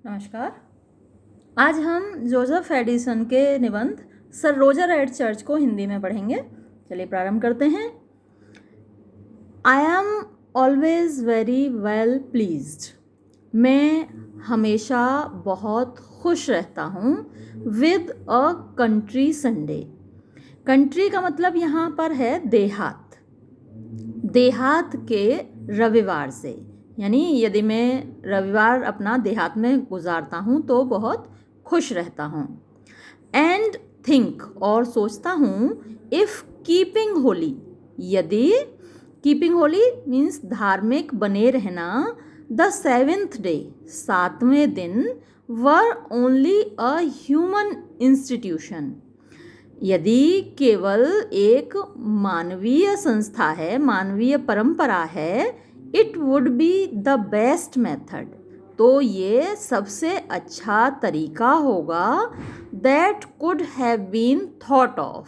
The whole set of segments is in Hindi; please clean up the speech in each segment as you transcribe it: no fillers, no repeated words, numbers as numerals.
नमस्कार। आज हम जोसेफ एडिसन के निबंध सर रोजर एट चर्च को हिंदी में पढ़ेंगे। चलिए प्रारंभ करते हैं। I am always very well pleased. मैं हमेशा बहुत खुश रहता हूँ with a country Sunday. Country का मतलब यहाँ पर है देहात। देहात के रविवार से, यानी यदि मैं रविवार अपना देहात में गुजारता हूँ तो बहुत खुश रहता हूँ। एंड थिंक और सोचता हूँ इफ़ कीपिंग होली, यदि कीपिंग होली मीन्स धार्मिक बने रहना, द सेवेंथ डे सातवें दिन were only a human institution, यदि केवल एक मानवीय संस्था है, मानवीय परंपरा है, it would be the best method, तो ये सबसे अच्छा तरीका होगा, that could have been thought of,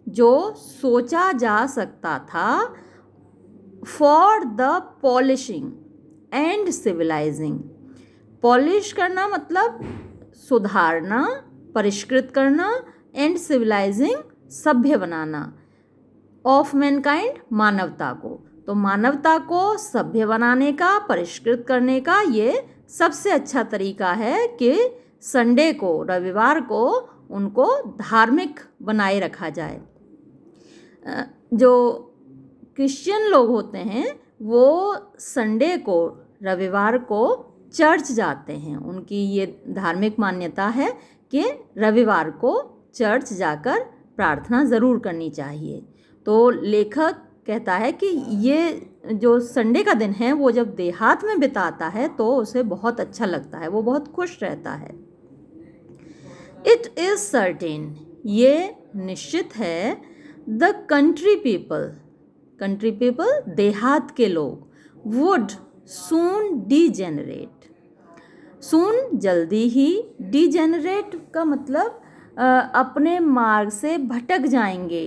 जो सोचा जा सकता था, for the polishing and civilising. Polish करना मतलब सुधारना, परिष्कृत करना, एंड सिविलाइजिंग सभ्य बनाना, ऑफ मैनकाइंड मानवता को। तो मानवता को सभ्य बनाने का, परिष्कृत करने का ये सबसे अच्छा तरीका है कि संडे को, रविवार को उनको धार्मिक बनाए रखा जाए। जो क्रिश्चियन लोग होते हैं वो संडे को, रविवार को चर्च जाते हैं। उनकी ये धार्मिक मान्यता है कि रविवार को चर्च जाकर प्रार्थना ज़रूर करनी चाहिए। तो लेखक कहता है कि ये जो संडे का दिन है वो जब देहात में बिताता है तो उसे बहुत अच्छा लगता है, वो बहुत खुश रहता है। इट इज़ सर्टेन, ये निश्चित है, the country people, country people देहात के लोग, वुड सून डीजेनरेट, सून जल्दी ही, डीजेनरेट का मतलब अपने मार्ग से भटक जाएंगे,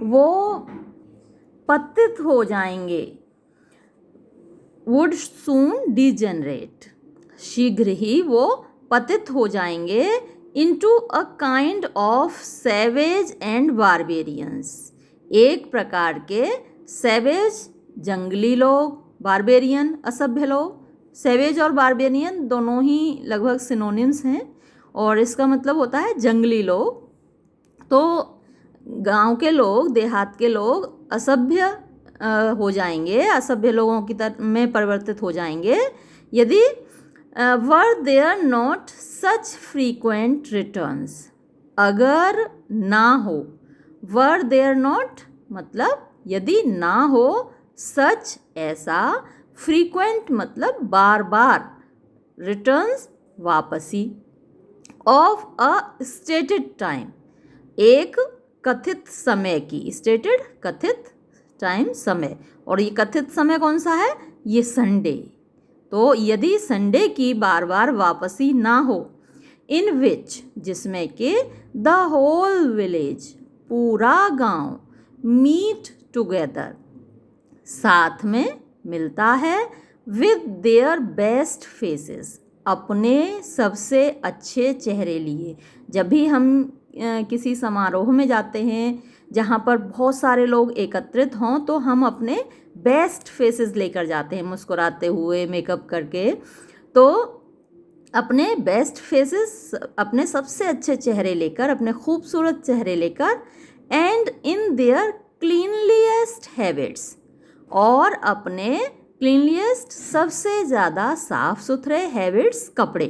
वो पतित हो जाएंगे। वुड सून डीजेनरेट, शीघ्र ही वो पतित हो जाएंगे, into a kind of savage and barbarians, एक प्रकार के सैवेज जंगली लोग, बारबेरियन असभ्य लोग। सैवेज और बारबेरियन दोनों ही लगभग सिनोनिम्स हैं और इसका मतलब होता है जंगली लोग। तो गांव के लोग, देहात के लोग असभ्य हो जाएंगे, असभ्य लोगों की तरह में परिवर्तित हो जाएंगे, यदि were there not such frequent returns, अगर ना हो, वर देयर नॉट मतलब यदि ना हो, सच ऐसा, फ्रीक्वेंट मतलब बार बार, रिटर्न्स वापसी, ऑफ अ स्टेटेड टाइम, एक कथित समय की, स्टेटेड कथित, टाइम समय, और ये कथित समय कौन सा है, ये संडे। तो यदि संडे की बार बार वापसी ना हो, इन विच जिसमें कि द होल विलेज पूरा गांव, मीट टुगेदर साथ में मिलता है, विद देयर बेस्ट फेसेस अपने सबसे अच्छे चेहरे लिए। जब भी हम किसी समारोह में जाते हैं जहाँ पर बहुत सारे लोग एकत्रित हों तो हम अपने बेस्ट फेसेस लेकर जाते हैं, मुस्कुराते हुए, मेकअप करके। तो अपने बेस्ट फेसेस, अपने सबसे अच्छे चेहरे लेकर, अपने खूबसूरत चेहरे लेकर, एंड इन देयर क्लीनलीएस्ट हैबिट्स, और अपने क्लीनलीएस्ट सबसे ज़्यादा साफ़ सुथरे हैबिट्स, कपड़े।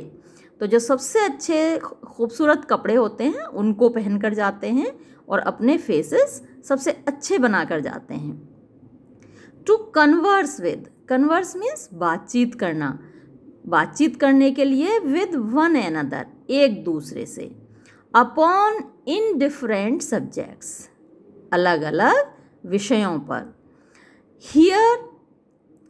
तो जो सबसे अच्छे खूबसूरत कपड़े होते हैं उनको पहन कर जाते हैं और अपने फेसेस सबसे अच्छे बना कर जाते हैं। To converse with, converse means बातचीत करना, बातचीत करने के लिए, विद वन एनदर एक दूसरे से, अपॉन इन डिफरेंट सब्जेक्ट्स अलग अलग विषयों पर, hear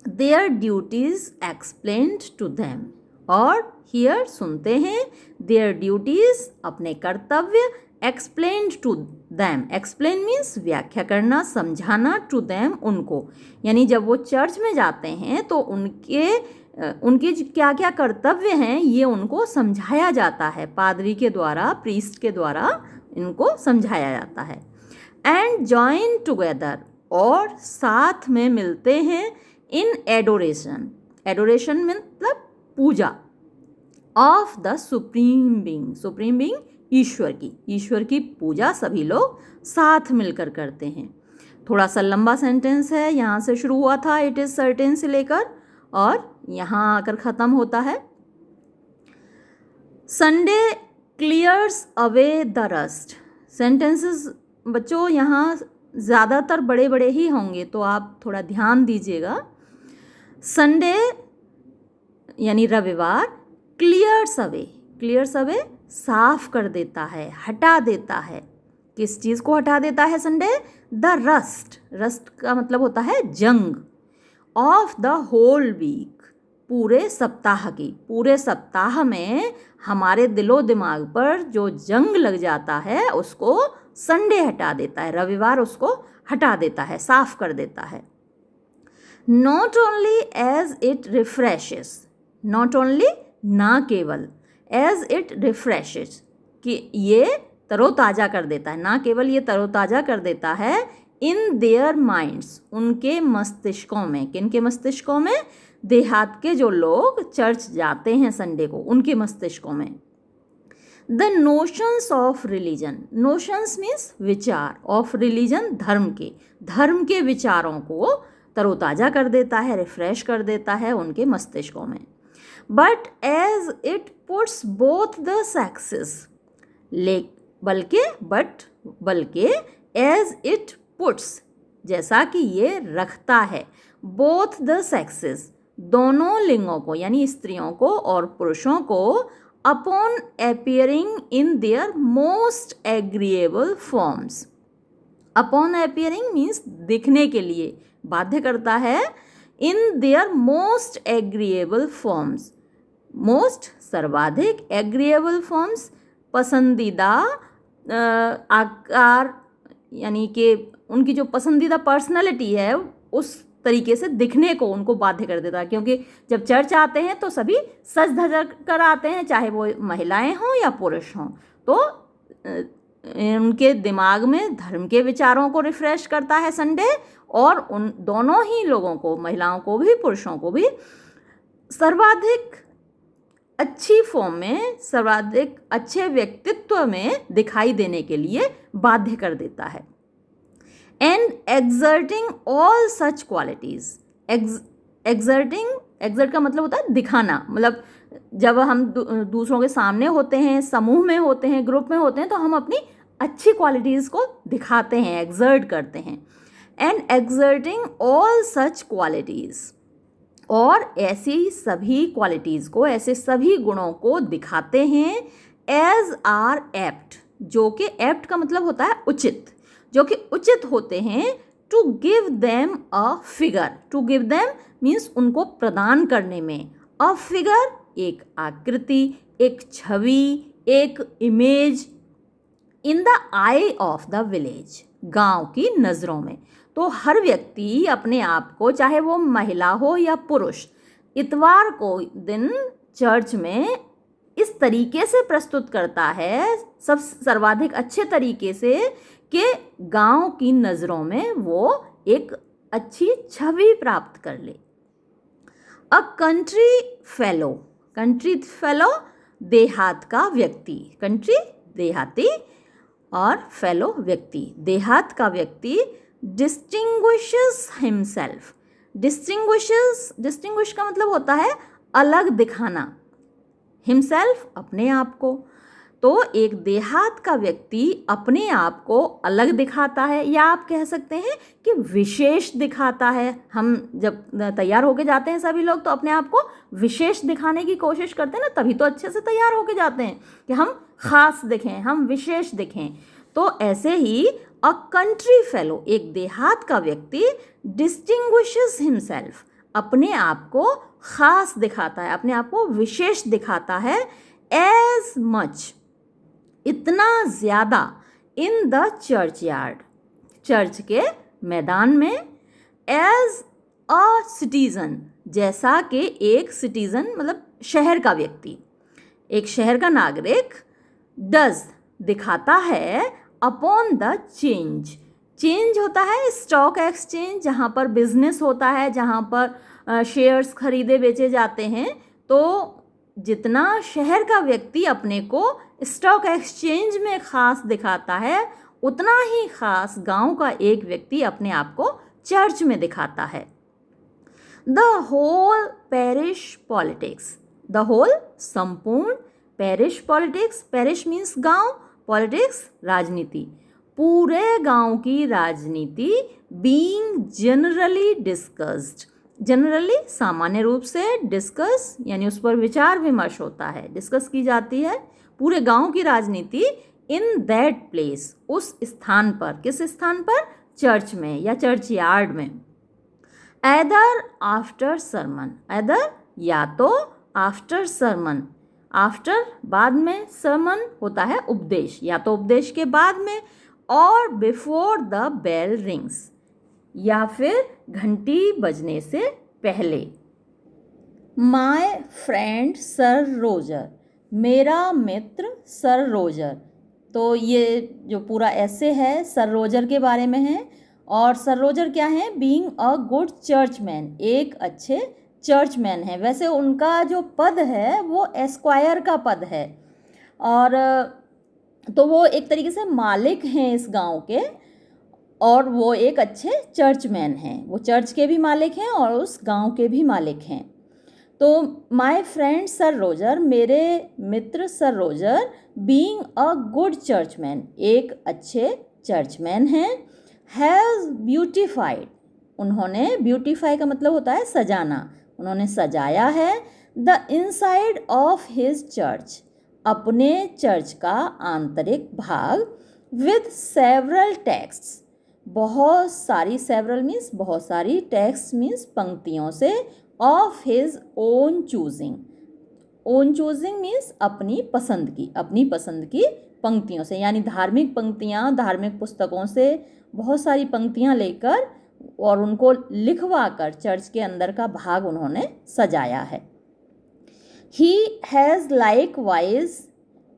their duties explained to them, और हियर सुनते हैं, देयर ड्यूटीज़ अपने कर्तव्य, explained to them, explain means व्याख्या करना, समझाना, टू दैम उनको, यानी जब वो चर्च में जाते हैं तो उनके उनके क्या क्या कर्तव्य हैं ये उनको समझाया जाता है, पादरी के द्वारा, प्रीस्ट के द्वारा इनको समझाया जाता है। एंड जॉइन टुगेदर, और साथ में मिलते हैं, इन एडोरेशन, एडोरेशन मतलब पूजा, of the supreme being, supreme being ईश्वर की पूजा सभी लोग साथ मिलकर करते हैं। थोड़ा सा लंबा सेंटेंस है, यहाँ से शुरू हुआ था इट इज़ सर्टेन से लेकर और यहाँ आकर ख़त्म होता है। Sunday clears away the rust. Sentences बच्चों यहाँ ज़्यादातर बड़े बड़े ही होंगे तो आप थोड़ा ध्यान दीजिएगा। संडे यानी रविवार, क्लियर्स अवे साफ कर देता है, हटा देता है। किस चीज़ को हटा देता है संडे? द रस्ट का मतलब होता है जंग, ऑफ द होल वीक, पूरे सप्ताह में हमारे दिलो दिमाग पर जो जंग लग जाता है उसको संडे हटा देता है, रविवार उसको हटा देता है, साफ कर देता है। Not only as it refreshes, not only ना केवल, एज इट रिफ्रेशेस कि ये तरोताज़ा कर देता है, ना केवल ये तरोताज़ा कर देता है, इन देयर माइंड्स, उनके मस्तिष्कों में। किनके मस्तिष्कों में? देहात के जो लोग चर्च जाते हैं संडे को, उनके मस्तिष्कों में। The notions of religion, notions means विचार, ऑफ रिलीजन धर्म के विचारों को तरोताज़ा कर देता है, रिफ्रेश कर देता है उनके मस्तिष्कों में। But as it puts both the sexes, बल्कि एज इट पुट्स, जैसा कि ये रखता है, बोथ द सेक्सेस, दोनों लिंगों को यानी स्त्रियों को और पुरुषों को, upon appearing in their most agreeable forms. Upon appearing means दिखने के लिए बाध्य करता है, in their most agreeable forms, most सर्वाधिक, एग्रीएबल फॉर्म्स पसंदीदा आकार, यानी कि उनकी जो पसंदीदा पर्सनालिटी है उस तरीके से दिखने को उनको बाध्य कर देता है। क्योंकि जब चर्च आते हैं तो सभी सज धज कर आते हैं, चाहे वो महिलाएं हों या पुरुष हों, तो उनके दिमाग में धर्म के विचारों को रिफ्रेश करता है संडे, और उन दोनों ही लोगों को, महिलाओं को भी पुरुषों को भी, सर्वाधिक अच्छी फॉर्म में, सर्वाधिक अच्छे व्यक्तित्व में दिखाई देने के लिए बाध्य कर देता है। And exerting all such qualities, exert का मतलब होता है दिखाना, मतलब जब हम दूसरों के सामने होते हैं, समूह में होते हैं, ग्रुप में होते हैं, तो हम अपनी अच्छी क्वालिटीज़ को दिखाते हैं, एक्सर्ट करते हैं। And exerting all such qualities, और ऐसी सभी क्वालिटीज़ को, ऐसे सभी गुणों को दिखाते हैं, एज आर एप्ट, जो कि एप्ट का मतलब होता है उचित, जो कि उचित होते हैं, to give them a figure, to give them means उनको प्रदान करने में, अ फिगर एक आकृति, एक छवि, एक image, in the I of the village, गांव की नज़रों में। तो हर व्यक्ति अपने आप को, चाहे वो महिला हो या पुरुष, इतवार को दिन चर्च में इस तरीके से प्रस्तुत करता है, सब सर्वाधिक अच्छे तरीके से, कि गांव की नज़रों में वो एक अच्छी छवि प्राप्त कर ले। अ कंट्री फेलो देहात का व्यक्ति, कंट्री देहाती और फेलो व्यक्ति, देहात का व्यक्ति, डिस्टिंग्विशेस हिमसेल्फ, डिस्टिंग्विश का मतलब होता है अलग दिखाना, हिमसेल्फ अपने आप को। तो एक देहात का व्यक्ति अपने आप को अलग दिखाता है, या आप कह सकते हैं कि विशेष दिखाता है। हम जब तैयार होके जाते हैं सभी लोग, तो अपने आप को विशेष दिखाने की कोशिश करते हैं ना, तभी तो अच्छे से तैयार होके जाते हैं कि हम खास दिखें, हम विशेष दिखें। तो ऐसे ही अ कंट्री फेलो, एक देहात का व्यक्ति, डिस्टिंग्विशेस हिमसेल्फ, अपने आप को खास दिखाता है, अपने आप को विशेष दिखाता है, एज मच, इतना ज़्यादा, in the church yard, church के मैदान में, एज अ सिटीज़न, जैसा कि एक सिटीजन मतलब शहर का व्यक्ति, एक शहर का नागरिक डज दिखाता है अपॉन द चेंज। चेंज होता है स्टॉक एक्सचेंज, जहाँ पर बिजनेस होता है, जहाँ पर शेयर्स खरीदे बेचे जाते हैं। तो जितना शहर का व्यक्ति अपने को स्टॉक एक्सचेंज में खास दिखाता है, उतना ही खास गांव का एक व्यक्ति अपने आप को चर्च में दिखाता है। The whole parish politics, the whole संपूर्ण, पैरिश पॉलिटिक्स, पैरिश मीन्स गांव, पॉलिटिक्स राजनीति, पूरे गांव की राजनीति बीइंग जनरली डिस्कस्ड, जनरली सामान्य रूप से, डिस्कस यानी उस पर विचार विमर्श होता है, डिस्कस की जाती है, पूरे गांव की राजनीति इन दैट प्लेस, उस स्थान पर, किस स्थान पर, चर्च में या चर्च यार्ड में। ऐदर आफ्टर सरमन, ऐदर या तो, आफ्टर सरमन, आफ्टर बाद में, सरमन होता है उपदेश, या तो उपदेश के बाद में, और बिफोर द बेल रिंग्स, या फिर घंटी बजने से पहले। माय फ्रेंड सर रोजर, मेरा मित्र सर रोजर। तो ये जो पूरा ऐसे है सर रोजर के बारे में है। और सर रोजर क्या है? बीइंग अ गुड चर्चमैन, एक अच्छे चर्चमैन है। वैसे उनका जो पद है वो एस्क्वायर का पद है, और तो वो एक तरीके से मालिक हैं इस गांव के, और वो एक अच्छे चर्चमैन हैं। वो चर्च के भी मालिक हैं और उस गांव के भी मालिक हैं। तो माय फ्रेंड सर रोजर, मेरे मित्र sir Roger, being a good churchman, एक अच्छे चर्चमैन हैं। हैज़ ब्यूटिफाइड, उन्होंने, ब्यूटिफाई का मतलब होता है सजाना, उन्होंने सजाया है। The inside of his church, अपने चर्च का आंतरिक भाग। विद सेवरल टेक्स्ट्स, बहुत सारी, सेवरल मीन्स बहुत सारी, टेक्स्ट मीन्स पंक्तियों से, of his own choosing, own choosing means अपनी पसंद की, अपनी पसंद की पंक्तियों से, यानी धार्मिक पंक्तियाँ, धार्मिक पुस्तकों से बहुत सारी पंक्तियाँ लेकर और उनको लिखवा कर चर्च के अंदर का भाग उन्होंने सजाया है। He has likewise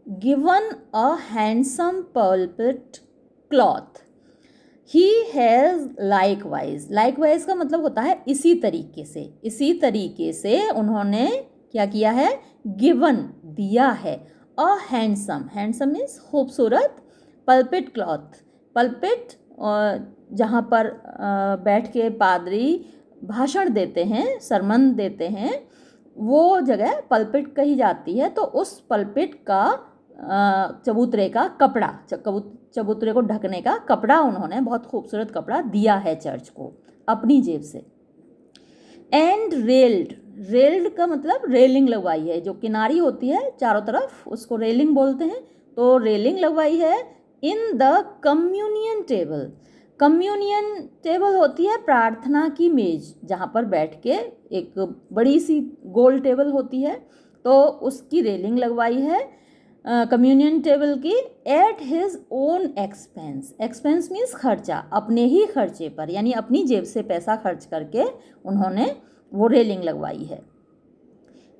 given a handsome pulpit cloth. He has likewise, likewise का मतलब होता है इसी तरीके से, इसी तरीके से उन्होंने क्या किया है? given, दिया है। a handsome, handsome means खूबसूरत, pulpit cloth, pulpit जहाँ पर बैठ के पादरी भाषण देते हैं, सरमन देते हैं, वो जगह पल्पिट कही जाती है। तो उस पल्पिट का चबूतरे का कपड़ा, चबूतरे को ढकने का कपड़ा उन्होंने, बहुत खूबसूरत कपड़ा दिया है चर्च को अपनी जेब से। एंड रेल्ड, रेल्ड का मतलब रेलिंग लगवाई है, जो किनारी होती है चारों तरफ, उसको रेलिंग बोलते हैं। तो रेलिंग लगवाई है in the communion table, communion table होती है प्रार्थना की मेज, जहाँ पर बैठ के एक बड़ी सी गोल टेबल होती है, तो उसकी रेलिंग लगवाई है कम्युनियन टेबल की। At his own expense, expense means खर्चा, अपने ही खर्चे पर, यानी अपनी जेब से पैसा खर्च करके उन्होंने वो रेलिंग लगवाई है।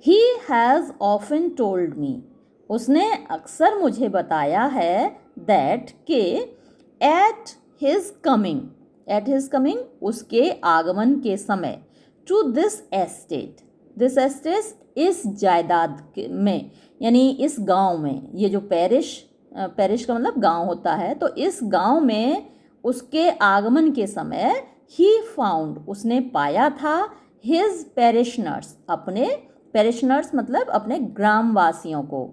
He has often told me, उसने अक्सर मुझे बताया है, दैट के at his coming, at his coming, उसके आगमन के समय, to this estate, this estate, इस जायदाद में, यानी इस गांव में, ये जो पैरिश, पैरिश का मतलब गांव होता है, तो इस गांव में उसके आगमन के समय, ही फाउंड, उसने पाया था, हिज पैरिशनर्स, अपने पैरिशनर्स मतलब अपने ग्रामवासियों को,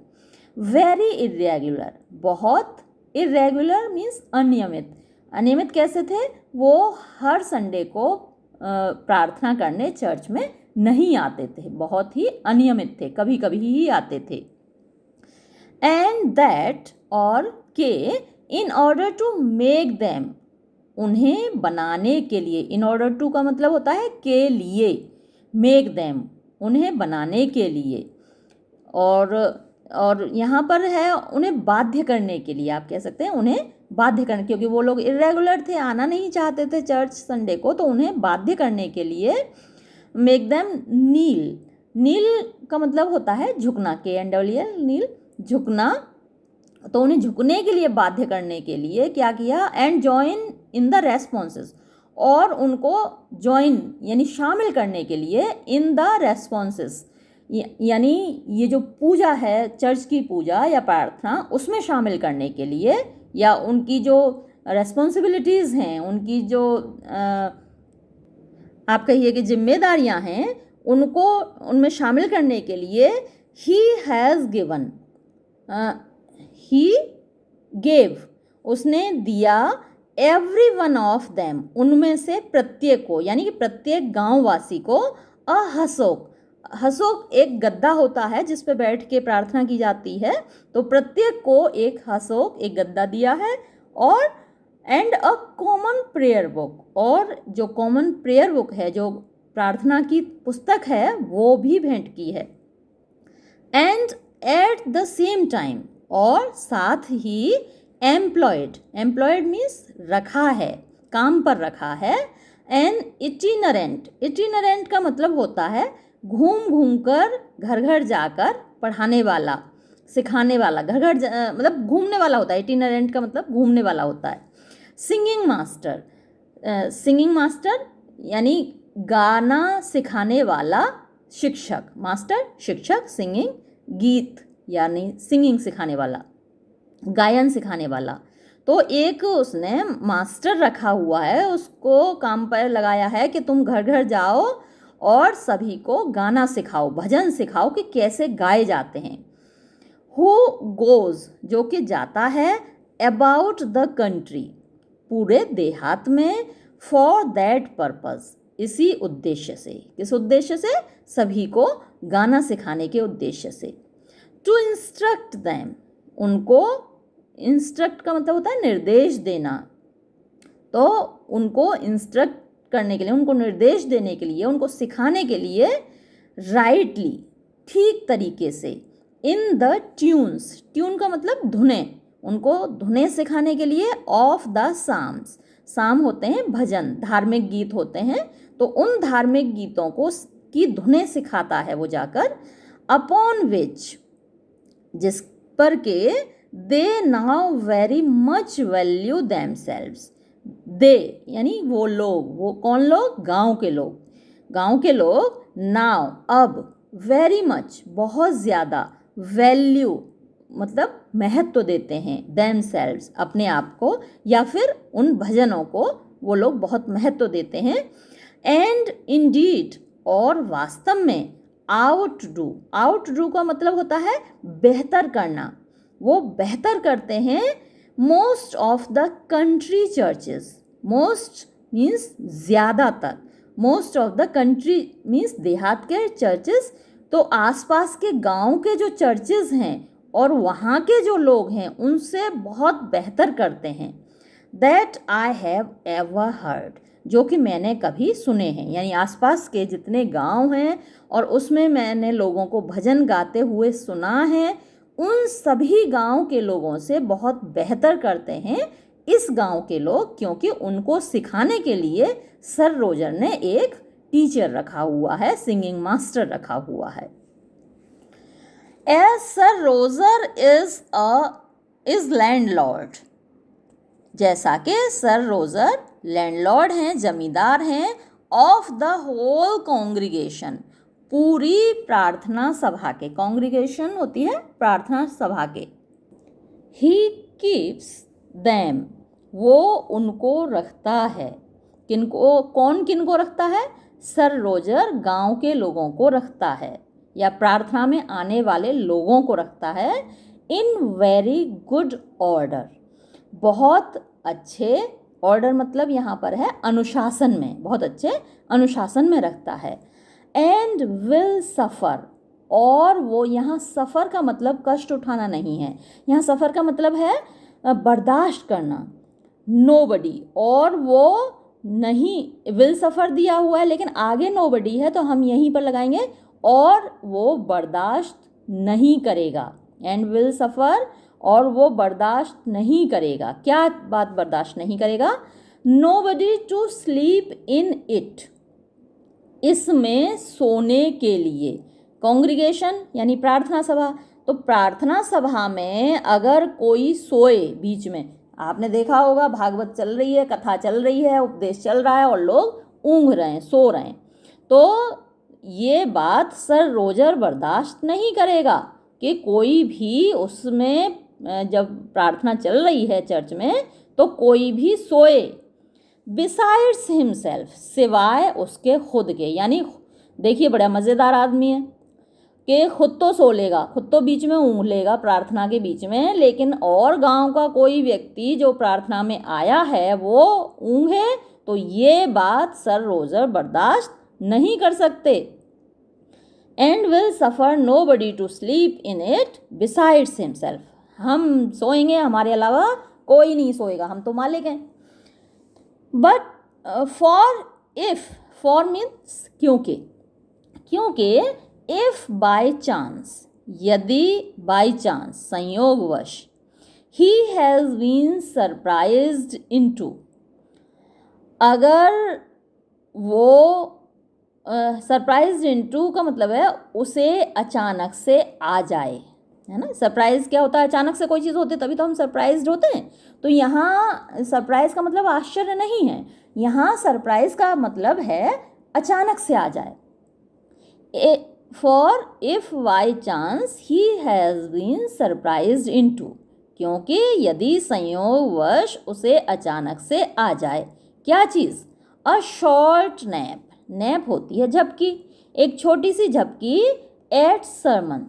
वेरी इरेगुलर, बहुत, इरेगुलर मीन्स अनियमित, अनियमित कैसे थे? वो हर संडे को प्रार्थना करने चर्च में नहीं आते थे, बहुत ही अनियमित थे, कभी कभी ही आते थे। एंड दैट, और के, in order to make them, उन्हें बनाने के लिए, इन ऑर्डर टू का मतलब होता है के लिए, मेक देम, उन्हें बनाने के लिए, और यहाँ पर है उन्हें बाध्य करने के लिए, आप कह सकते हैं उन्हें बाध्य करने, क्योंकि वो लोग इरेगुलर थे, आना नहीं चाहते थे चर्च संडे को, तो उन्हें बाध्य करने के लिए मेक देम नील। नील का मतलब होता है झुकना, KNWL, नील, झुकना। तो उन्हें झुकने के लिए बाध्य करने के लिए क्या किया, and join in the responses, और उनको जॉइन यानी शामिल करने के लिए इन द रेस्पॉन्सेस, यानी ये जो पूजा है, चर्च की पूजा या प्रार्थना, उसमें शामिल करने के लिए, या उनकी जो रेस्पॉन्सिबिलिटीज़ हैं, उनकी जो आप कहिए कि जिम्मेदारियां हैं, उनको उनमें शामिल करने के लिए he has given, he gave, उसने दिया, एवरी वन ऑफ देम, उनमें से प्रत्येक को, यानी कि प्रत्येक गांववासी को, अ हसोक। हसोक एक गद्दा होता है जिस पे बैठ के प्रार्थना की जाती है, तो प्रत्येक को एक हसोक, एक गद्दा दिया है, और and a common prayer book, और जो कॉमन प्रेयर बुक है, जो प्रार्थना की पुस्तक है, वो भी भेंट की है। And at the same time, और साथ ही एम्प्लॉयड, एम्प्लॉयड मीन्स रखा है, काम पर रखा है, एन इटिनरेंट, इटिनरेंट का मतलब होता है घूम घूम कर, घर घर जाकर पढ़ाने वाला, सिखाने वाला, घर घर मतलब घूमने वाला होता है, इटिनरेंट का मतलब घूमने वाला होता है। सिंगिंग मास्टर, सिंगिंग मास्टर यानी गाना सिखाने वाला शिक्षक, मास्टर शिक्षक, सिंगिंग गीत यानी सिंगिंग सिखाने वाला, गायन सिखाने वाला। तो एक उसने मास्टर रखा हुआ है, उसको काम पर लगाया है कि तुम घर घर जाओ और सभी को गाना सिखाओ, भजन सिखाओ कि कैसे गाए जाते हैं। हु गोज, जो कि जाता है, अबाउट द कंट्री, पूरे देहात में, फॉर दैट पर्पस, इसी उद्देश्य से, किस उद्देश्य से, सभी को गाना सिखाने के उद्देश्य से। टू इंस्ट्रक्ट दैम, उनको, इंस्ट्रक्ट का मतलब होता है निर्देश देना, तो उनको इंस्ट्रक्ट करने के लिए, उनको निर्देश देने के लिए, उनको सिखाने के लिए, राइटली, ठीक तरीके से, इन द ट्यून्स, ट्यून का मतलब धुने, उनको धुने सिखाने के लिए, ऑफ द साम्स, साम होते हैं भजन, धार्मिक गीत होते हैं, तो उन धार्मिक गीतों को की धुने सिखाता है वो जाकर। अपॉन विच, जिस पर के, they now very much value themselves, they यानी वो लोग, वो कौन लोग, गांव के लोग, गांव के लोग, नाउ अब, वेरी मच बहुत ज़्यादा, वैल्यू मतलब महत्व देते हैं, देमसेल्व्स अपने आप को, या फिर उन भजनों को वो लोग बहुत महत्व देते हैं। एंड इंडीड, और वास्तव में, आउटडू, आउटडू का मतलब होता है बेहतर करना, वो बेहतर करते हैं, most of the country churches, most means ज़्यादातर, most of the country means देहात के चर्चेस, तो आसपास के गांव के जो चर्चेस हैं और वहाँ के जो लोग हैं उनसे बहुत बेहतर करते हैं। That I have ever heard, जो कि मैंने कभी सुने हैं, यानी आसपास के जितने गांव हैं और उसमें मैंने लोगों को भजन गाते हुए सुना है, उन सभी गांव के लोगों से बहुत बेहतर करते हैं इस गांव के लोग, क्योंकि उनको सिखाने के लिए सर रोजर ने एक टीचर रखा हुआ है, सिंगिंग मास्टर रखा हुआ है। As sir Roger is landlord, जैसा कि सर रोजर लैंडलॉर्ड हैं, जमींदार हैं, ऑफ द होल कॉन्ग्रीगेशन, पूरी प्रार्थना सभा के, कॉन्ग्रीगेशन होती है प्रार्थना सभा के। ही कीप्स देम, वो उनको रखता है, किनको, कौन किनको रखता है, सर रोजर गांव के लोगों को रखता है, या प्रार्थना में आने वाले लोगों को रखता है, इन वेरी गुड ऑर्डर, बहुत अच्छे, ऑर्डर मतलब यहाँ पर है अनुशासन में, बहुत अच्छे अनुशासन में रखता है। एंड विल सफ़र, और वो यहाँ सफ़र का मतलब कष्ट उठाना नहीं है, यहाँ सफ़र का मतलब है बर्दाश्त करना, नोबडी, और वो नहीं, विल सफ़र दिया हुआ है लेकिन आगे नोबडी है, तो हम यहीं पर लगाएंगे, और वो बर्दाश्त नहीं करेगा, एंड विल सफ़र, और वो बर्दाश्त नहीं करेगा, क्या बात बर्दाश्त नहीं करेगा, nobody to sleep in it, इसमें सोने के लिए। कॉन्ग्रीगेशन यानी प्रार्थना सभा, तो प्रार्थना सभा में अगर कोई सोए बीच में, आपने देखा होगा भागवत चल रही है, कथा चल रही है, उपदेश चल रहा है और लोग ऊँघ रहे हैं, सो रहे हैं, तो ये बात सर रोजर बर्दाश्त नहीं करेगा कि कोई भी उसमें, जब प्रार्थना चल रही है चर्च में, तो कोई भी सोए। बिसाइड्स हिमसेल्फ, सिवाय उसके खुद के, यानी देखिए बड़ा मज़ेदार आदमी है कि खुद तो सो लेगा, खुद तो बीच में ऊँघ लेगा प्रार्थना के बीच में, लेकिन और गांव का कोई व्यक्ति जो प्रार्थना में आया है वो ऊँघे, तो ये बात सर रोजर बर्दाश्त नहीं कर सकते। And will suffer nobody to sleep in it besides himself, हम सोएंगे, हमारे अलावा कोई नहीं सोएगा, हम तो मालिक हैं। बट फॉर मीन्स क्योंकि, इफ बाय चांस, यदि बाय चांस, संयोगवश, he has been surprised into, अगर वो सरप्राइज्ड इनटू का मतलब है उसे अचानक से आ जाए, है ना। सरप्राइज क्या होता है, अचानक से कोई चीज़ होती है तभी तो हम सरप्राइज्ड होते हैं। तो यहाँ सरप्राइज का मतलब आश्चर्य नहीं है, यहाँ सरप्राइज का मतलब है अचानक से आ जाए। For if by chance he has been surprised into, क्योंकि यदि संयोगवश उसे अचानक से आ जाए क्या चीज़, अ शॉर्ट नैप, नैप होती है झपकी, एक छोटी सी झपकी, एट सरमन,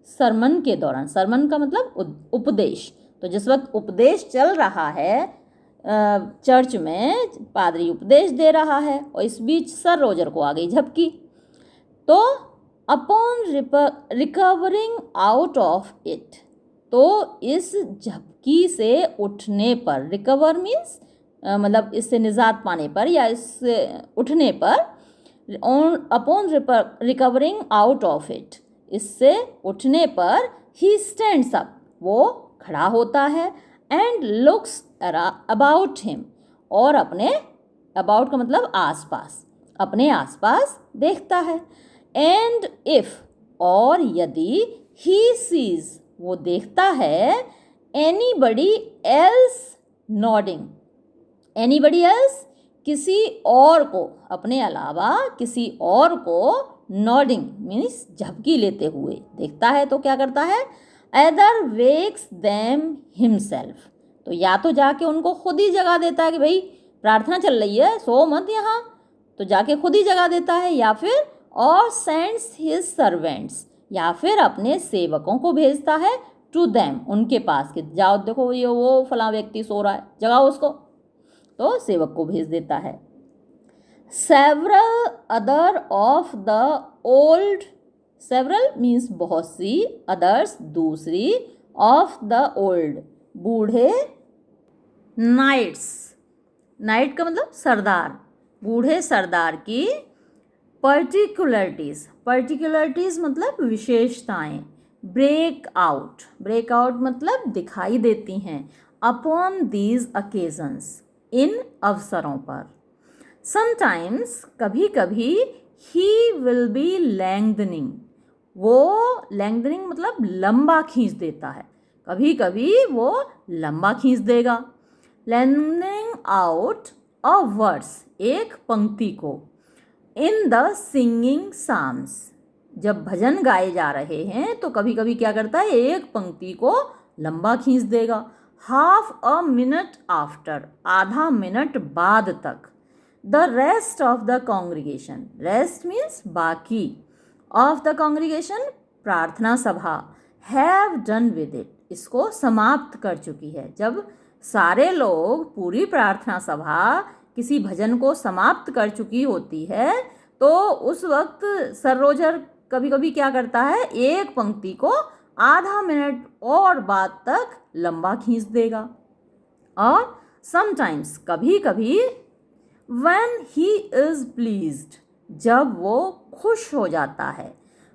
सरमन के दौरान, सरमन का मतलब उपदेश, तो जिस वक्त उपदेश चल रहा है चर्च में, पादरी उपदेश दे रहा है और इस बीच सर रोजर को आ गई झपकी, तो upon recovering out of it, तो इस झपकी से उठने पर, रिकवर मीन्स मतलब इससे निजात पाने पर या इससे उठने पर, upon recovering out of it, इससे उठने पर, ही स्टैंड्स अप, वो खड़ा होता है, एंड लुक्स अबाउट हिम, और अपने, अबाउट का मतलब आसपास, अपने आसपास देखता है, एंड इफ, और यदि, ही सीज, वो देखता है, anybody else nodding, anybody else किसी और को, अपने अलावा किसी और को, नॉडिंग मीन्स झपकी लेते हुए देखता है, तो क्या करता है, एदर वेक्स देम हिमसेल्फ, तो या तो जाके उनको खुद ही जगा देता है कि भाई प्रार्थना चल रही है, सो मत यहाँ, तो जाके खुद ही जगा देता है, या फिर और सेंड्स हिज सर्वेंट्स, या फिर अपने सेवकों को भेजता है, टू देम, उनके पास, कि जाओ देखो ये वो फलां व्यक्ति सो रहा है, जगाओ उसको, तो सेवक को भेज देता है। Several other of the old, several means बहुत सी, अदर्स दूसरी, ऑफ द ओल्ड बूढ़े, नाइट्स, नाइट का मतलब सरदार, बूढ़े सरदार की, पर्टिकुलरिटीज़, पर्टिकुलरिटीज़ मतलब विशेषताएं, ब्रेक आउट, ब्रेक आउट मतलब दिखाई देती हैं, अपॉन दीज अकेजन्स, इन अवसरों पर, समटाइम्स कभी कभी, ही विल बी लैंगदनिंग, वो लैंगदनिंग मतलब लंबा खींच देता है, कभी कभी वो लंबा खींच देगा, लैंगदनिंग आउट अ वर्ड्स, एक पंक्ति को, इन द सिंगिंग साम्स, जब भजन गाए जा रहे हैं तो कभी कभी क्या करता है, एक पंक्ति को लंबा खींच देगा, हाफ अ मिनट आफ्टर, आधा मिनट बाद तक, the rest of the congregation, rest means बाकी, ऑफ द कॉन्ग्रीगेशन प्रार्थना सभा, हैव डन विद इट, इसको समाप्त कर चुकी है, जब सारे लोग, पूरी प्रार्थना सभा किसी भजन को समाप्त कर चुकी होती है, तो उस वक्त सर रोजर कभी कभी क्या करता है, एक पंक्ति को आधा मिनट और बाद तक लंबा खींच देगा, और समटाइम्स कभी कभी, व्हेन ही इज प्लीज्ड, जब वो खुश हो जाता है,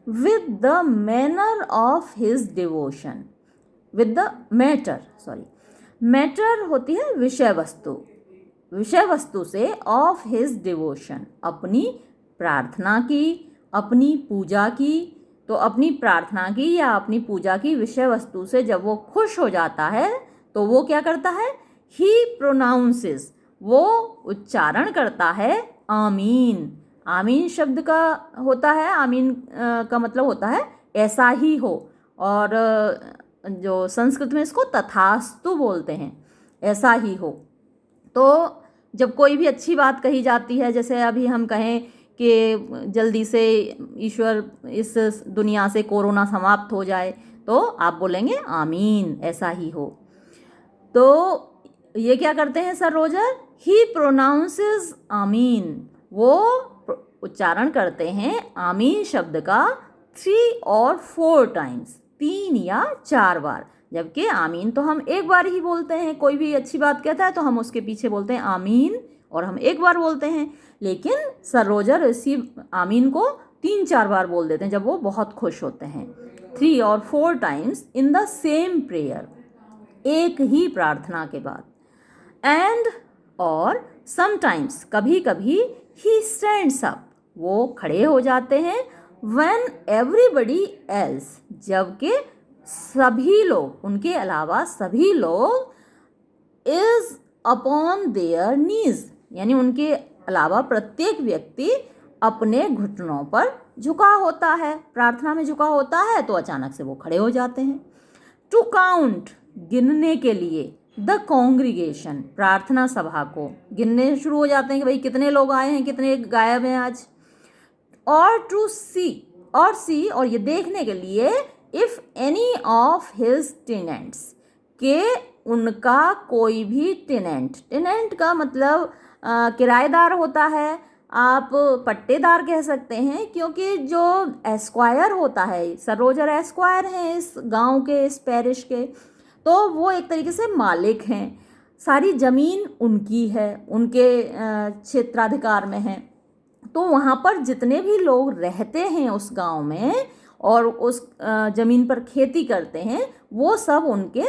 with the manner of his devotion, with the matter, sorry matter होती है विषय वस्तु, विषय वस्तु से, ऑफ हिज डिवोशन, अपनी प्रार्थना की, अपनी पूजा की, तो अपनी प्रार्थना की या अपनी पूजा की विषय वस्तु से जब वो खुश हो जाता है तो वो क्या करता है, ही प्रोनाउंसेस, वो उच्चारण करता है आमीन। आमीन शब्द का होता है, आमीन का मतलब होता है ऐसा ही हो, और जो संस्कृत में इसको तथास्तु बोलते हैं, ऐसा ही हो। तो जब कोई भी अच्छी बात कही जाती है, जैसे अभी हम कहें कि जल्दी से ईश्वर इस दुनिया से कोरोना समाप्त हो जाए, तो आप बोलेंगे आमीन, ऐसा ही हो। तो ये क्या करते हैं सर रोजर, ही प्रोनाउंसेस आमीन, वो उच्चारण करते हैं आमीन शब्द का 3 और 4 टाइम्स, 3 या 4 बार। जबकि आमीन तो हम एक बार ही बोलते हैं, कोई भी अच्छी बात कहता है तो हम उसके पीछे बोलते हैं आमीन और हम एक बार बोलते हैं, लेकिन सर रोजर इसी आमीन को 3-4 बार बोल देते हैं जब वो बहुत खुश होते हैं। 3 और 4 times in the same prayer, एक ही प्रार्थना के बाद। एंड और समटाइम्स, कभी कभी, ही स्टैंड्स अप, वो खड़े हो जाते हैं। व्हेन एवरीबडी एल्स, जबकि सभी लोग, उनके अलावा सभी लोग, इज अपॉन देयर नीज, यानी उनके अलावा प्रत्येक व्यक्ति अपने घुटनों पर झुका होता है, प्रार्थना में झुका होता है, तो अचानक से वो खड़े हो जाते हैं। टू काउंट, गिनने के लिए, द कॉन्ग्रीगेशन, प्रार्थना सभा को गिनने शुरू हो जाते हैं कि भाई कितने लोग आए हैं, कितने गायब हैं आज। और टू सी, और सी, और ये देखने के लिए, if any of his tenants, के उनका कोई भी टेनेंट, टेनेंट का मतलब किराएदार होता है, आप पट्टेदार कह सकते हैं, क्योंकि जो एस्क्वायर होता है, सर रोजर एस्क्वायर हैं इस गांव के, इस पैरिश के, तो वो एक तरीके से मालिक हैं, सारी ज़मीन उनकी है, उनके क्षेत्राधिकार में है। तो वहाँ पर जितने भी लोग रहते हैं उस गांव में और उस ज़मीन पर खेती करते हैं, वो सब उनके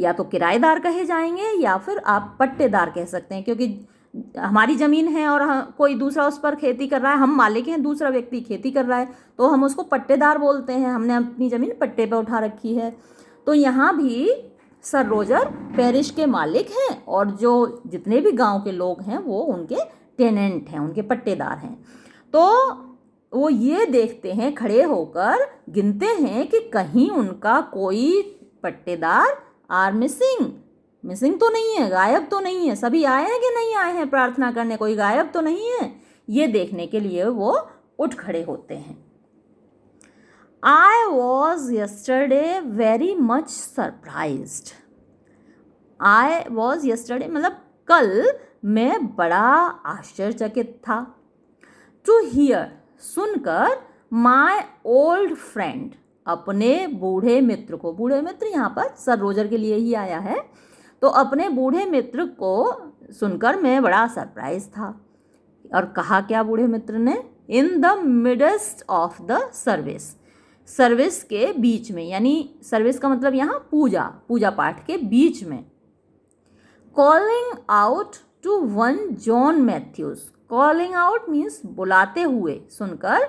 या तो किराएदार कहे जाएंगे या फिर आप पट्टेदार कह सकते हैं, क्योंकि हमारी ज़मीन है और कोई दूसरा उस पर खेती कर रहा है, हम मालिक हैं, दूसरा व्यक्ति खेती कर रहा है, तो हम उसको पट्टेदार बोलते हैं, हमने अपनी ज़मीन पट्टे पर उठा रखी है। तो यहाँ भी सर रोजर पैरिश के मालिक हैं और जो जितने भी गांव के लोग हैं वो उनके टेनेंट हैं, उनके पट्टेदार हैं। तो वो ये देखते हैं, खड़े होकर गिनते हैं कि कहीं उनका कोई पट्टेदार आर मिसिंग, मिसिंग तो नहीं है, गायब तो नहीं है, सभी आए हैं कि नहीं आए हैं प्रार्थना करने, कोई गायब तो नहीं है, ये देखने के लिए वो उठ खड़े होते हैं। I was yesterday very much surprised. I was yesterday मतलब कल मैं बड़ा आश्चर्यचकित था। To hear, सुनकर, my old friend, अपने बूढ़े मित्र को, बूढ़े मित्र यहाँ पर सर रोजर के लिए ही आया है, तो अपने बूढ़े मित्र को सुनकर मैं बड़ा सरप्राइज था। और कहा क्या बूढ़े मित्र ने, in the midst of the service, service के बीच में, यानी सर्विस का मतलब यहाँ पूजा, पूजा पाठ के बीच में। Calling out to one John Matthews, calling out means बुलाते हुए, सुनकर,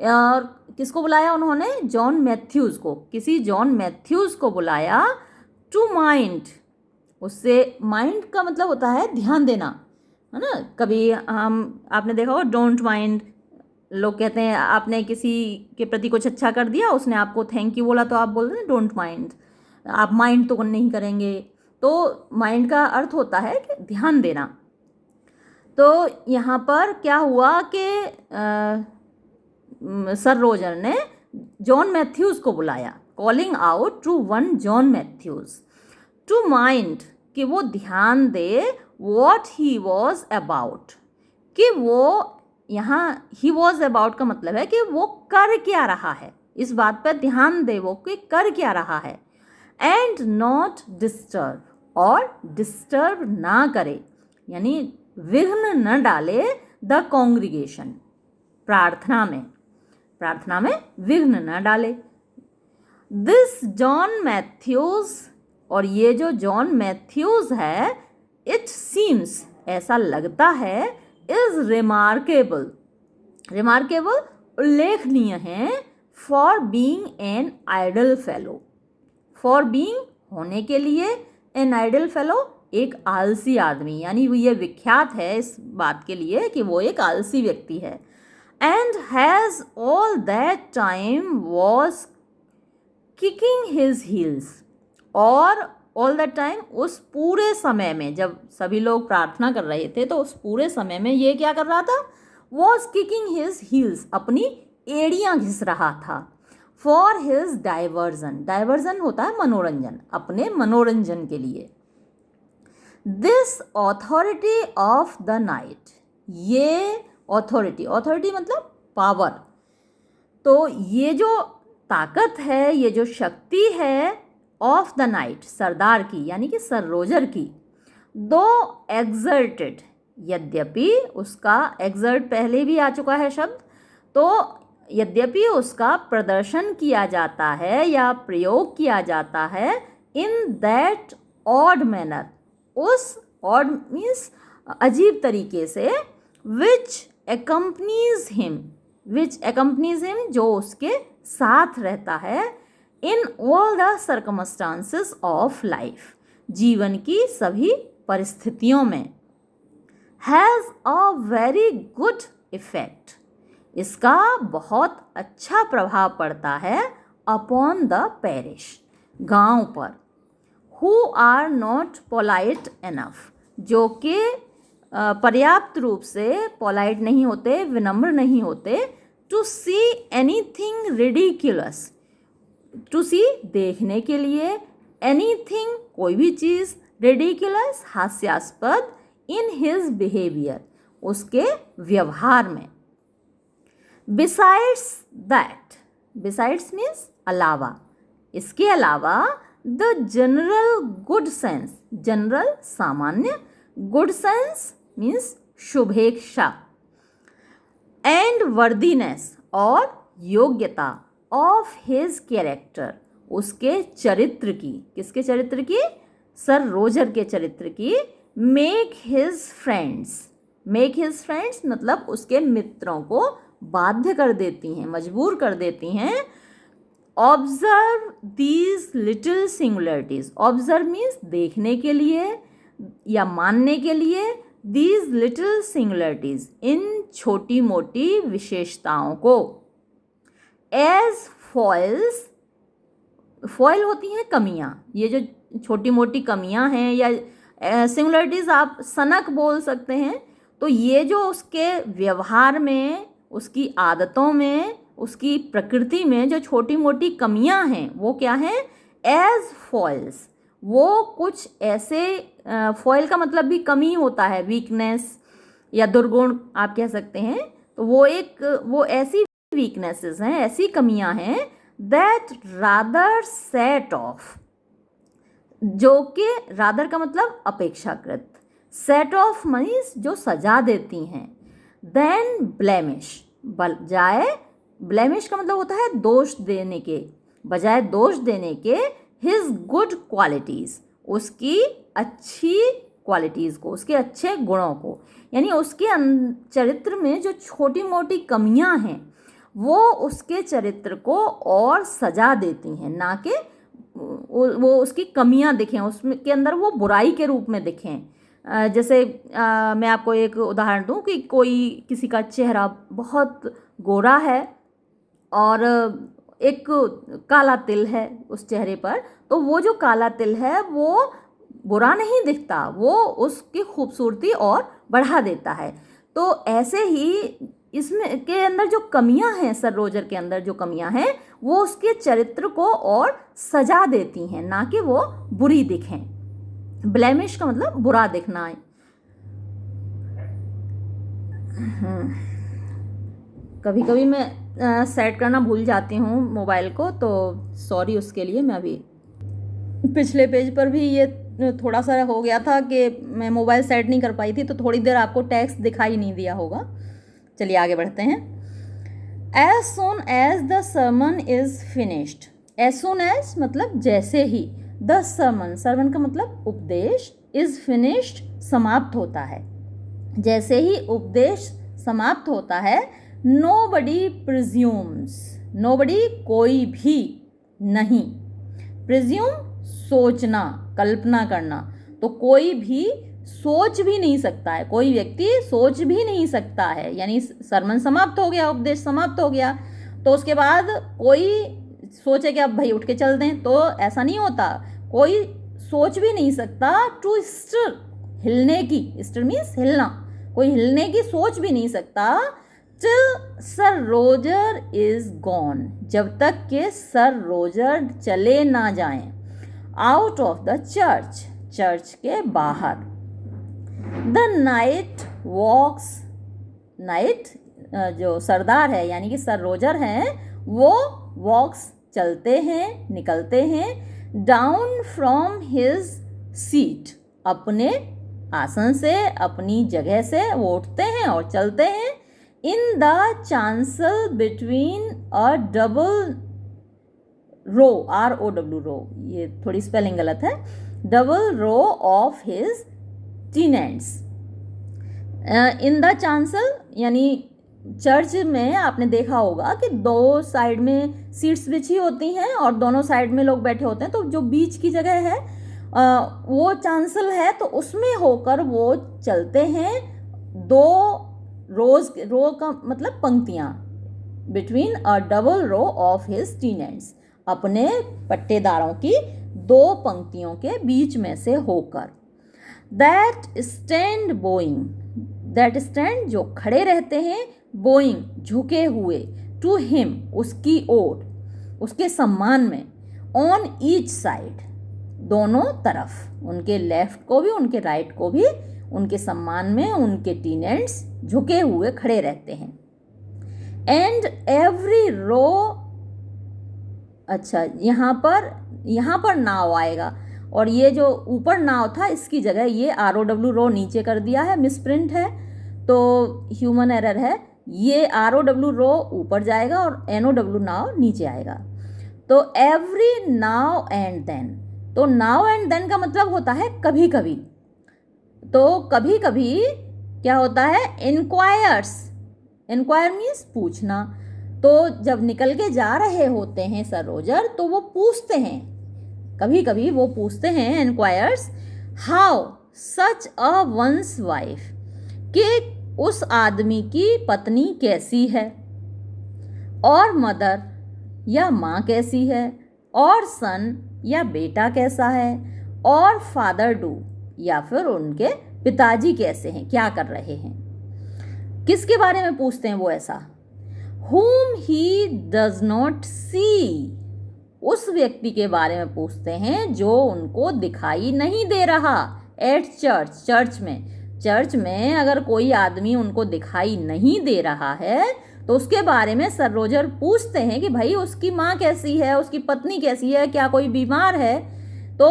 और किसको बुलाया उन्होंने, जॉन मैथ्यूज को, किसी जॉन मैथ्यूज को बुलाया। टू माइंड, उससे माइंड का मतलब होता है ध्यान देना, है ना। कभी आपने देखा होगा डोंट माइंड, लोग कहते हैं आपने किसी के प्रति कुछ अच्छा कर दिया, उसने आपको थैंक यू बोला तो आप बोल रहे हैं डोंट माइंड, आप माइंड तो नहीं करेंगे। तो माइंड का अर्थ होता है कि ध्यान देना। तो यहाँ पर क्या हुआ कि सर रोजर ने जॉन मैथ्यूज को बुलाया, calling out to one John Matthews, to mind, कि वो ध्यान दे, व्हाट ही वॉज अबाउट, कि वो, यहाँ ही वॉज अबाउट का मतलब है कि वो कर क्या रहा है, इस बात पर ध्यान दे वो कि कर क्या रहा है। एंड नॉट डिस्टर्ब, और डिस्टर्ब ना करे, यानी विघ्न न डाले, द कॉन्ग्रीगेशन, प्रार्थना में, प्रार्थना में विघ्न न डाले। दिस जॉन मैथ्यूज, और ये जो जॉन मैथ्यूज है, इट सीम्स, ऐसा लगता है, इज रिमार्केबल, रिमार्केबल उल्लेखनीय हैं, for being an idle fellow, for being होने के लिए, एन आइडल फेलो एक आलसी आदमी, यानी वो ये विख्यात है इस बात के लिए कि वो एक आलसी व्यक्ति है। And has all that time was kicking his heels, और ऑल द टाइम उस पूरे समय में, जब सभी लोग प्रार्थना कर रहे थे तो उस पूरे समय में ये क्या कर रहा था, वॉज किकिंग हिज हील्स, अपनी एड़ियाँ घिस रहा था, फॉर हिज डाइवर्जन, डाइवर्जन होता है मनोरंजन, अपने मनोरंजन के लिए। This authority of the night, ये ऑथोरिटी, ऑथोरिटी मतलब पावर, तो ये जो ताकत है, ये जो शक्ति है, ऑफ द नाइट सरदार की, यानी कि सर रोजर की, दो एक्सर्टेड, यद्यपि उसका, एक्सर्ट पहले भी आ चुका है शब्द, तो यद्यपि उसका प्रदर्शन किया जाता है या प्रयोग किया जाता है, इन दैट ऑड मैनर, उस ऑड मीन्स अजीब तरीके से, विच एक्कम्पनीज हिम, विच एक्कम्पनीज हिम जो उसके साथ रहता है, in all the circumstances of life, जीवन की सभी परिस्थितियों में, has a very good effect, इसका बहुत अच्छा प्रभाव पड़ता है, अपॉन द पैरिश, गांव पर, who are not polite enough, जो कि पर्याप्त रूप से पोलाइट नहीं होते, विनम्र नहीं होते, to see anything ridiculous, to see देखने के लिए, एनीथिंग कोई भी चीज़, रिडिकुलस हास्यास्पद, इन हिज बिहेवियर उसके व्यवहार में। बिसाइड्स दैट, बिसाइड्स मीन्स अलावा, इसके अलावा, the general good sense, general सामान्य, गुड सेंस मीन्स शुभेच्छा, एंड वर्दीनेस और योग्यता, ऑफ हिज कैरेक्टर उसके चरित्र की, किसके चरित्र की, सर रोजर के चरित्र की, make his friends, make his friends मतलब उसके मित्रों को बाध्य कर देती हैं, मजबूर कर देती हैं, observe these little singularities, observe means देखने के लिए या मानने के लिए, दीज लिटिल सिंगुलरिटीज इन छोटी मोटी विशेषताओं को, एज फॉइल्स, फॉइल होती हैं कमियां, ये जो छोटी मोटी कमियां हैं या सिंगुलरिटीज आप सनक बोल सकते हैं, तो ये जो उसके व्यवहार में, उसकी आदतों में, उसकी प्रकृति में जो छोटी मोटी कमियां हैं वो क्या हैं, एज फॉइल्स, वो कुछ ऐसे, फॉइल का मतलब भी कमी होता है, वीकनेस या दुर्गुण आप कह सकते हैं, तो वो ऐसी वीकनेसेस हैं, ऐसी कमियां हैं, दैट रादर सेट ऑफ, जो कि रादर का मतलब अपेक्षाकृत, सेट ऑफ मीन्स जो सजा देती हैं, देन ब्लेमिश, बजाय, ब्लेमिश का मतलब होता है दोष देने के, बजाय दोष देने के, हिज गुड क्वालिटीज़ उसकी अच्छी क्वालिटीज़ को, उसके अच्छे गुणों को, यानी उसके चरित्र में जो छोटी मोटी कमियां हैं वो उसके चरित्र को और सजा देती हैं, ना कि वो उसकी कमियां दिखें, उसमें के अंदर वो बुराई के रूप में दिखें। जैसे मैं आपको एक उदाहरण दूं कि कोई, किसी का चेहरा बहुत गोरा है और एक काला तिल है उस चेहरे पर, तो वो जो काला तिल है वो बुरा नहीं दिखता, वो उसकी खूबसूरती और बढ़ा देता है। तो ऐसे ही इसमें के अंदर जो कमियां हैं, सर रोजर के अंदर जो कमियां हैं वो उसके चरित्र को और सजा देती हैं, ना कि वो बुरी दिखें। ब्लेमिश का मतलब बुरा दिखना है। कभी कभी मैं सेट करना भूल जाती हूँ मोबाइल को, तो सॉरी उसके लिए। मैं अभी पिछले पेज पर भी ये थोड़ा सा हो गया था कि मैं मोबाइल सेट नहीं कर पाई थी, तो थोड़ी देर आपको टेक्स्ट दिखाई नहीं दिया होगा। चलिए आगे बढ़ते हैं। As soon as the sermon is finished, as soon as मतलब जैसे ही, द सर्मन, सर्मन का मतलब उपदेश, इज फिनिश्ड समाप्त होता है, जैसे ही उपदेश समाप्त होता है, नोबडी प्रिज्यूम्स, नोबडी कोई भी नहीं, प्रिज्यूम सोचना, कल्पना करना, तो कोई भी सोच भी नहीं सकता है, कोई व्यक्ति सोच भी नहीं सकता है, यानी सरमन समाप्त हो गया, उपदेश समाप्त हो गया, तो उसके बाद कोई सोचे कि अब भाई उठ के चल दें, तो ऐसा नहीं होता, कोई सोच भी नहीं सकता टू स्टर, हिलने की, स्टर मीन्स हिलना, कोई हिलने की सोच भी नहीं सकता till sir Roger is gone, जब तक कि सर रोजर चले ना जाएं, out of the church, church के बाहर। द नाइट वॉक्स, नाइट जो सरदार है यानी कि सर रोजर हैं, वो वॉक्स चलते हैं, निकलते हैं, डाउन फ्रॉम हिज सीट, अपने आसन से, अपनी जगह से वो उठते हैं और चलते हैं, in the chancel between a double row, ROW row, ये थोड़ी स्पेलिंग गलत है, double row of his tenants. In the chancel यानी चर्च में आपने देखा होगा कि दो साइड में सीट्स बिछी होती हैं और दोनों साइड में लोग बैठे होते हैं, तो जो बीच की जगह है वो चांसल है, तो उसमें होकर वो चलते हैं, दो रो का मतलब पंक्तियाँ, between a double row of his tenants, अपने पट्टेदारों की दो पंक्तियों के बीच में से होकर। That stand Boeing, that stand जो खड़े रहते हैं, बोइंग झुके हुए, टू हिम उसकी ओर, उसके सम्मान में, ऑन ईच साइड दोनों तरफ, उनके लेफ्ट को भी उनके राइट को भी, उनके सम्मान में उनके टीनेंट्स झुके हुए खड़े रहते हैं। एंड एवरी रो, अच्छा यहाँ पर नाव आएगा, और ये जो ऊपर नाव था इसकी जगह ये ROW रो नीचे कर दिया है, मिसप्रिंट है, तो ह्यूमन एरर है, ये ROW रो ऊपर जाएगा और NOW नाव नीचे आएगा। तो एवरी नाउ एंड देन, तो नाउ एंड देन का मतलब होता है कभी कभी, तो कभी कभी क्या होता है, इंक्वायर्स, इंक्वायर मीन्स पूछना, तो जब निकल के जा रहे होते हैं सर रोजर, तो वो पूछते हैं, कभी कभी वो पूछते हैं, inquires, how such a one's wife, कि उस आदमी की पत्नी कैसी है, और मदर या माँ कैसी है, और सन या बेटा कैसा है, और फादर डू या फिर उनके पिताजी कैसे हैं, क्या कर रहे हैं, किसके बारे में पूछते हैं वो ऐसा, whom he does not see, उस व्यक्ति के बारे में पूछते हैं जो उनको दिखाई नहीं दे रहा, एट चर्च, चर्च में अगर कोई आदमी उनको दिखाई नहीं दे रहा है तो उसके बारे में सर रोजर पूछते हैं कि भाई उसकी माँ कैसी है, उसकी पत्नी कैसी है, क्या कोई बीमार है। तो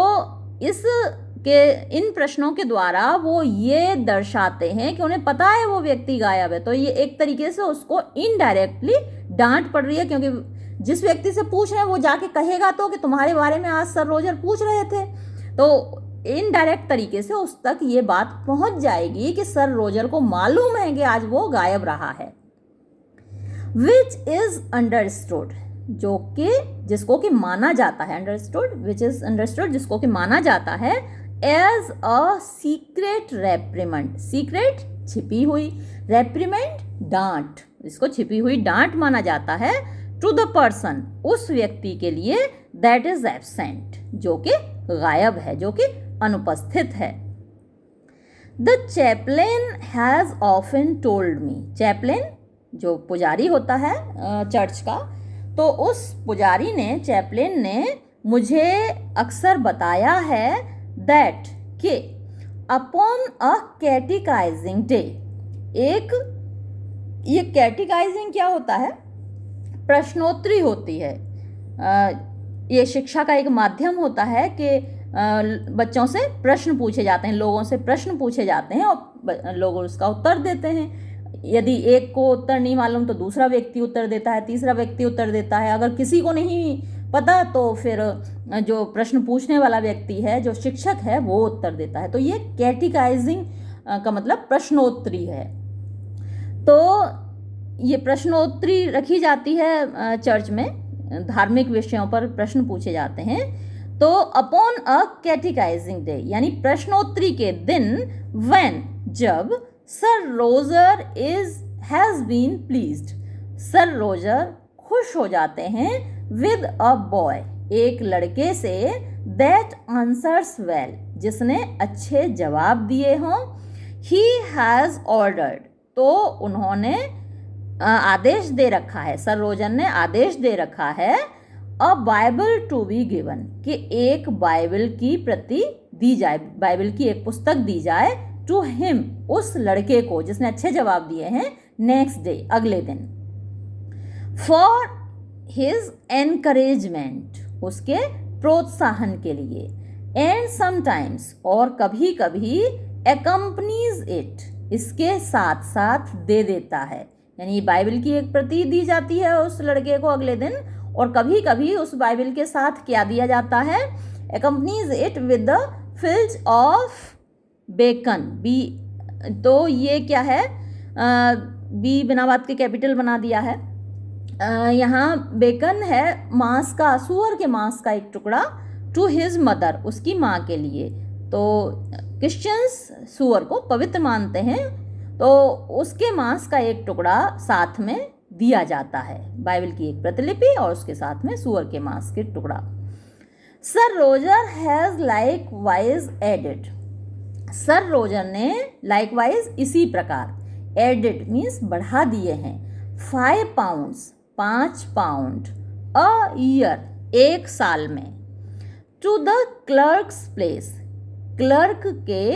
इन प्रश्नों के द्वारा वो ये दर्शाते हैं कि उन्हें पता है वो व्यक्ति गायब है, तो ये एक तरीके से उसको इनडायरेक्टली डांट पड़ रही है, क्योंकि जिस व्यक्ति से पूछ रहे हैं वो जाके कहेगा तो कि तुम्हारे बारे में आज सर रोजर पूछ रहे थे, तो इनडायरेक्ट तरीके से उस तक ये बात पहुंच जाएगी कि सर रोजर को मालूम है कि आज वो गायब रहा है। विच इज अंडरस्टूड, जो कि जिसको कि माना जाता है, अंडरस्टूड, विच इज अंडरस्टूड जिसको कि माना जाता है, एज अ सीक्रेट रेप्रिमेंड, सीक्रेट छिपी हुई, रेप्रिमेंड डांट, इसको छिपी हुई डांट माना जाता है, टू द पर्सन उस व्यक्ति के लिए, दैट इज एब्सेंट जो कि गायब है, जो कि अनुपस्थित है। The chaplain has often told me, chaplain जो पुजारी होता है चर्च का, तो उस पुजारी ने, चैपलेन ने मुझे अक्सर बताया है, दैट कि अपॉन अ कैटिकाइजिंग डे, एक ये कैटिकाइजिंग क्या होता है, प्रश्नोत्तरी होती है, ये शिक्षा का एक माध्यम होता है कि बच्चों से प्रश्न पूछे जाते हैं, लोगों से प्रश्न पूछे जाते हैं और लोग उसका उत्तर देते हैं। यदि एक को उत्तर नहीं मालूम तो दूसरा व्यक्ति उत्तर देता है, तीसरा व्यक्ति उत्तर देता है, अगर किसी को नहीं पता तो फिर जो प्रश्न पूछने वाला व्यक्ति है, जो शिक्षक है, वो उत्तर देता है। तो ये कैटिकाइजिंग का मतलब प्रश्नोत्तरी है। तो ये प्रश्नोत्तरी रखी जाती है चर्च में, धार्मिक विषयों पर प्रश्न पूछे जाते हैं। तो अपॉन अ कैटिकाइजिंग डे यानी प्रश्नोत्तरी के दिन, व्हेन जब sir Roger has been pleased, sir Roger खुश हो जाते हैं, विद अ बॉय एक लड़के से, दैट आंसर्स वेल जिसने अच्छे जवाब दिए हों, ही हैज़ ऑर्डर्ड तो उन्होंने आदेश दे रखा है, सर रोजर ने आदेश दे रखा है, अ बाइबल टू बी गिवन कि एक बाइबल की प्रति दी जाए, बाइबल की एक पुस्तक दी जाए, टू हिम उस लड़के को जिसने अच्छे जवाब दिए हैं, नेक्स्ट डे अगले दिन, फॉर हिज एनकरेजमेंट उसके प्रोत्साहन के लिए, एंड समटाइम्स और कभी कभी, एक्कम्पनीज इट इसके साथ साथ दे देता है, यानी बाइबल की एक प्रति दी जाती है उस लड़के को अगले दिन, और कभी कभी उस बाइबल के साथ क्या दिया जाता है, accompanies it with the flitch of bacon, बी तो ये क्या है, बी बिना बात के कैपिटल बना दिया है, यहाँ बेकन है मांस का, सुअर के मांस का एक टुकड़ा, टू हिज मदर उसकी माँ के लिए। तो क्रिश्चियंस सुअर को पवित्र मानते हैं, तो उसके मांस का एक टुकड़ा साथ में दिया जाता है, बाइबल की एक प्रतिलिपि और उसके साथ में सुअर के मांस के टुकड़ा। Sir Roger has likewise added, sir Roger ने लाइक वाइज इसी प्रकार, एडेड मीन्स बढ़ा दिए हैं, 5 पाउंड्स 5 पाउंड, अ ईयर एक साल में, to the clerk's place clerk के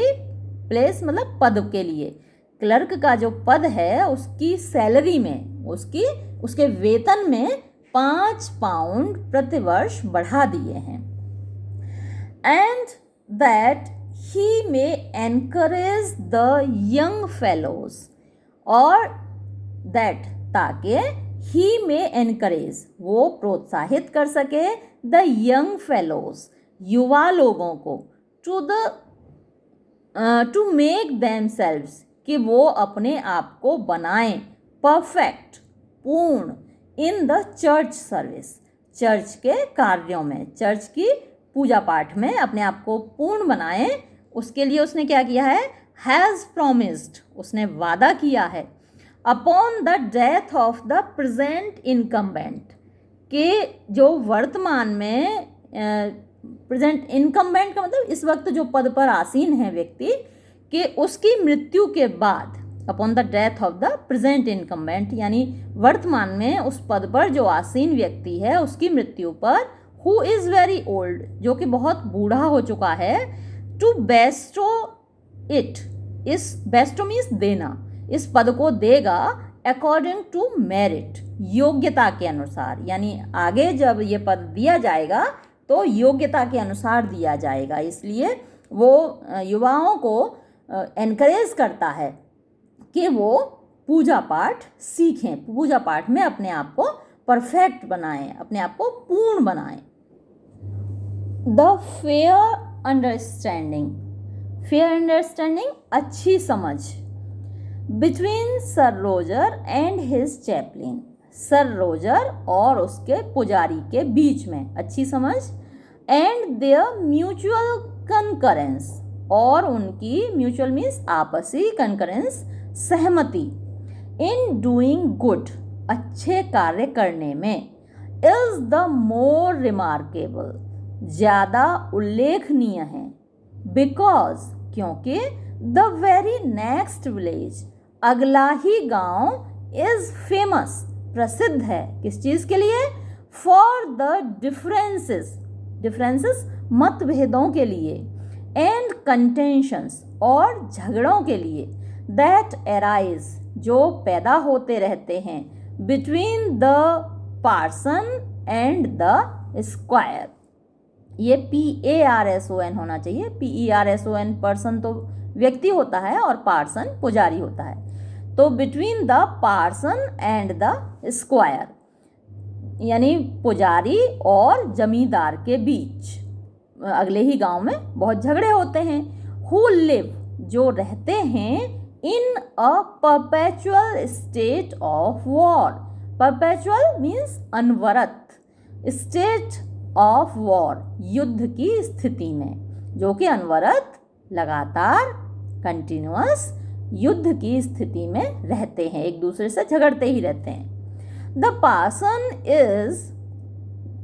प्लेस मतलब पद के लिए, क्लर्क का जो पद है उसकी सैलरी में, उसके वेतन में 5 पाउंड प्रतिवर्ष बढ़ा दिए हैं, and that he may encourage the young fellows, और दैट ताकि ही मे एनकरेज वो प्रोत्साहित कर सके, द यंग फेलोज युवा लोगों को, टू मेक देमसेल्व्स कि वो अपने आप को बनाएं, परफेक्ट पूर्ण, in the church service church के कार्यों में, चर्च की पूजा पाठ में अपने आप को पूर्ण बनाएं, उसके लिए उसने क्या किया है, हैज़ प्रोमिस्ड उसने वादा किया है, upon the death of the present incumbent के जो वर्तमान में, प्रेजेंट इनकम्बेंट का मतलब इस वक्त जो पद पर आसीन है व्यक्ति, कि उसकी मृत्यु के बाद, upon the death of the present incumbent यानी वर्तमान में उस पद पर जो आसीन व्यक्ति है उसकी मृत्यु पर, हु इज़ वेरी ओल्ड जो कि बहुत बूढ़ा हो चुका है, टू बेस्टो इट इस बेस्टो मीन्स देना, इस पद को देगा, अकॉर्डिंग टू मेरिट योग्यता के अनुसार, यानी आगे जब ये पद दिया जाएगा तो योग्यता के अनुसार दिया जाएगा, इसलिए वो युवाओं को एनकरेज करता है कि वो पूजा पाठ सीखें, पूजा पाठ में अपने आप को परफेक्ट बनाएं, अपने आप को पूर्ण बनाएं। The fair understanding, fair understanding अच्छी समझ, between sir Roger and his Chaplin, sir Roger और उसके पुजारी के बीच में अच्छी समझ, एंड देयर म्यूचुअल कंकरेंस और उनकी म्यूचुअल मीन्स आपसी, कंकरेंस सहमति, इन डूइंग गुड अच्छे कार्य करने में, इज द मोर रिमार्केबल ज़्यादा उल्लेखनीय है, बिकॉज क्योंकि, द वेरी नेक्स्ट विलेज अगला ही गांव, इज फेमस प्रसिद्ध है किस चीज़ के लिए, फॉर द डिफरेंसेस, डिफरेंसेस मतभेदों के लिए, एंड कंटेंशंस और झगड़ों के लिए, दैट एराइज जो पैदा होते रहते हैं, between the parson and the squire, ये PARSON होना चाहिए, PERSON पर्सन तो व्यक्ति होता है और पार्सन पुजारी होता है, तो between the parson and the squire यानी पुजारी और जमींदार के बीच अगले ही गांव में बहुत झगड़े होते हैं, हु लिव जो रहते हैं, in a perpetual state of war. Perpetual means अनवरत, state of war युद्ध की स्थिति में, जो कि अनवरत, लगातार, कंटिन्यूअस युद्ध की स्थिति में रहते हैं, एक दूसरे से झगड़ते ही रहते हैं. द पार्सन इज,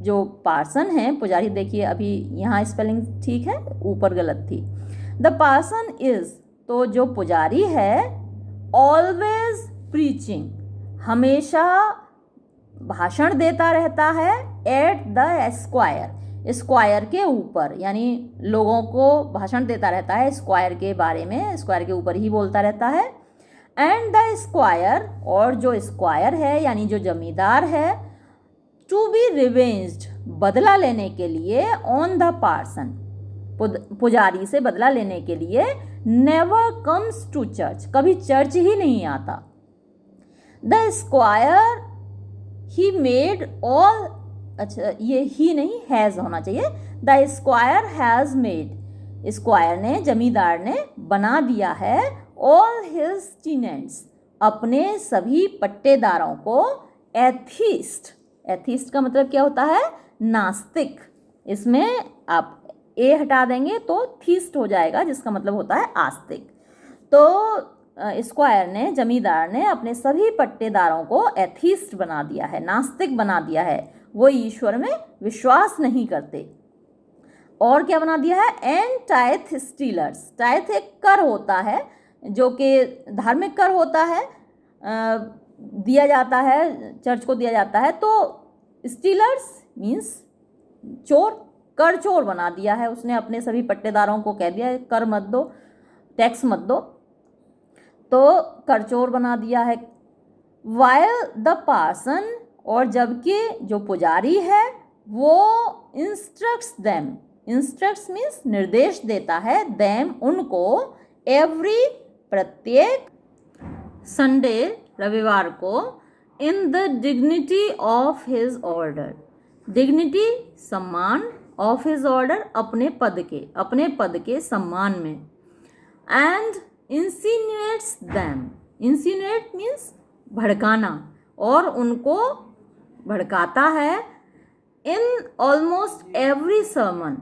जो पार्सन है पुजारी, देखिए अभी यहाँ स्पेलिंग ठीक है, ऊपर गलत थी. द पार्सन इज, तो जो पुजारी है, ऑलवेज प्रीचिंग, हमेशा भाषण देता रहता है, एट द स्क्वायर, स्क्वायर के ऊपर, यानी लोगों को भाषण देता रहता है स्क्वायर के बारे में, स्क्वायर के ऊपर ही बोलता रहता है. एंड द स्क्वायर, और जो स्क्वायर है यानी जो जमींदार है, टू बी रिवेंज्ड, बदला लेने के लिए, ऑन द पार्सन, पुजारी से बदला लेने के लिए, नेवर कम्स टू चर्च, कभी चर्च ही नहीं आता. The square he made all, अच्छा ये ही नहीं, हैज़ होना चाहिए. The square has made, square ने, जमींदार ने बना दिया है, ऑल हिज टेनेंट्स, अपने सभी पट्टेदारों को, एथीस्ट, एथीस्ट का मतलब क्या होता है, नास्तिक. इसमें आप ए हटा देंगे तो थीस्ट हो जाएगा, जिसका मतलब होता है आस्तिक. तो स्क्वायर ने, जमींदार ने अपने सभी पट्टेदारों को एथीस्ट बना दिया है, नास्तिक बना दिया है, वो ईश्वर में विश्वास नहीं करते. और क्या बना दिया है, एंड टाइथ स्टीलर्स, टाइथ एक कर होता है जो कि धार्मिक कर होता है, दिया जाता है, चर्च को दिया जाता है. तो स्टीलर्स मीन्स चोर, कर चोर बना दिया है उसने, अपने सभी पट्टेदारों को कह दिया कर मत दो, टैक्स मत दो, तो कर चोर बना दिया है. वाइल द पार्सन, और जबकि जो पुजारी है वो इंस्ट्रक्ट्स देम, इंस्ट्रक्ट्स मीन्स निर्देश देता है, देम उनको, एवरी प्रत्येक, संडे रविवार को, in the dignity of his order, dignity सम्मान, ऑफ हिज ऑर्डर अपने पद के सम्मान में. एंड इंसिनुएट्स देम, इंसिनुएट मीन्स भड़काना, और उनको भड़काता है, in almost every sermon,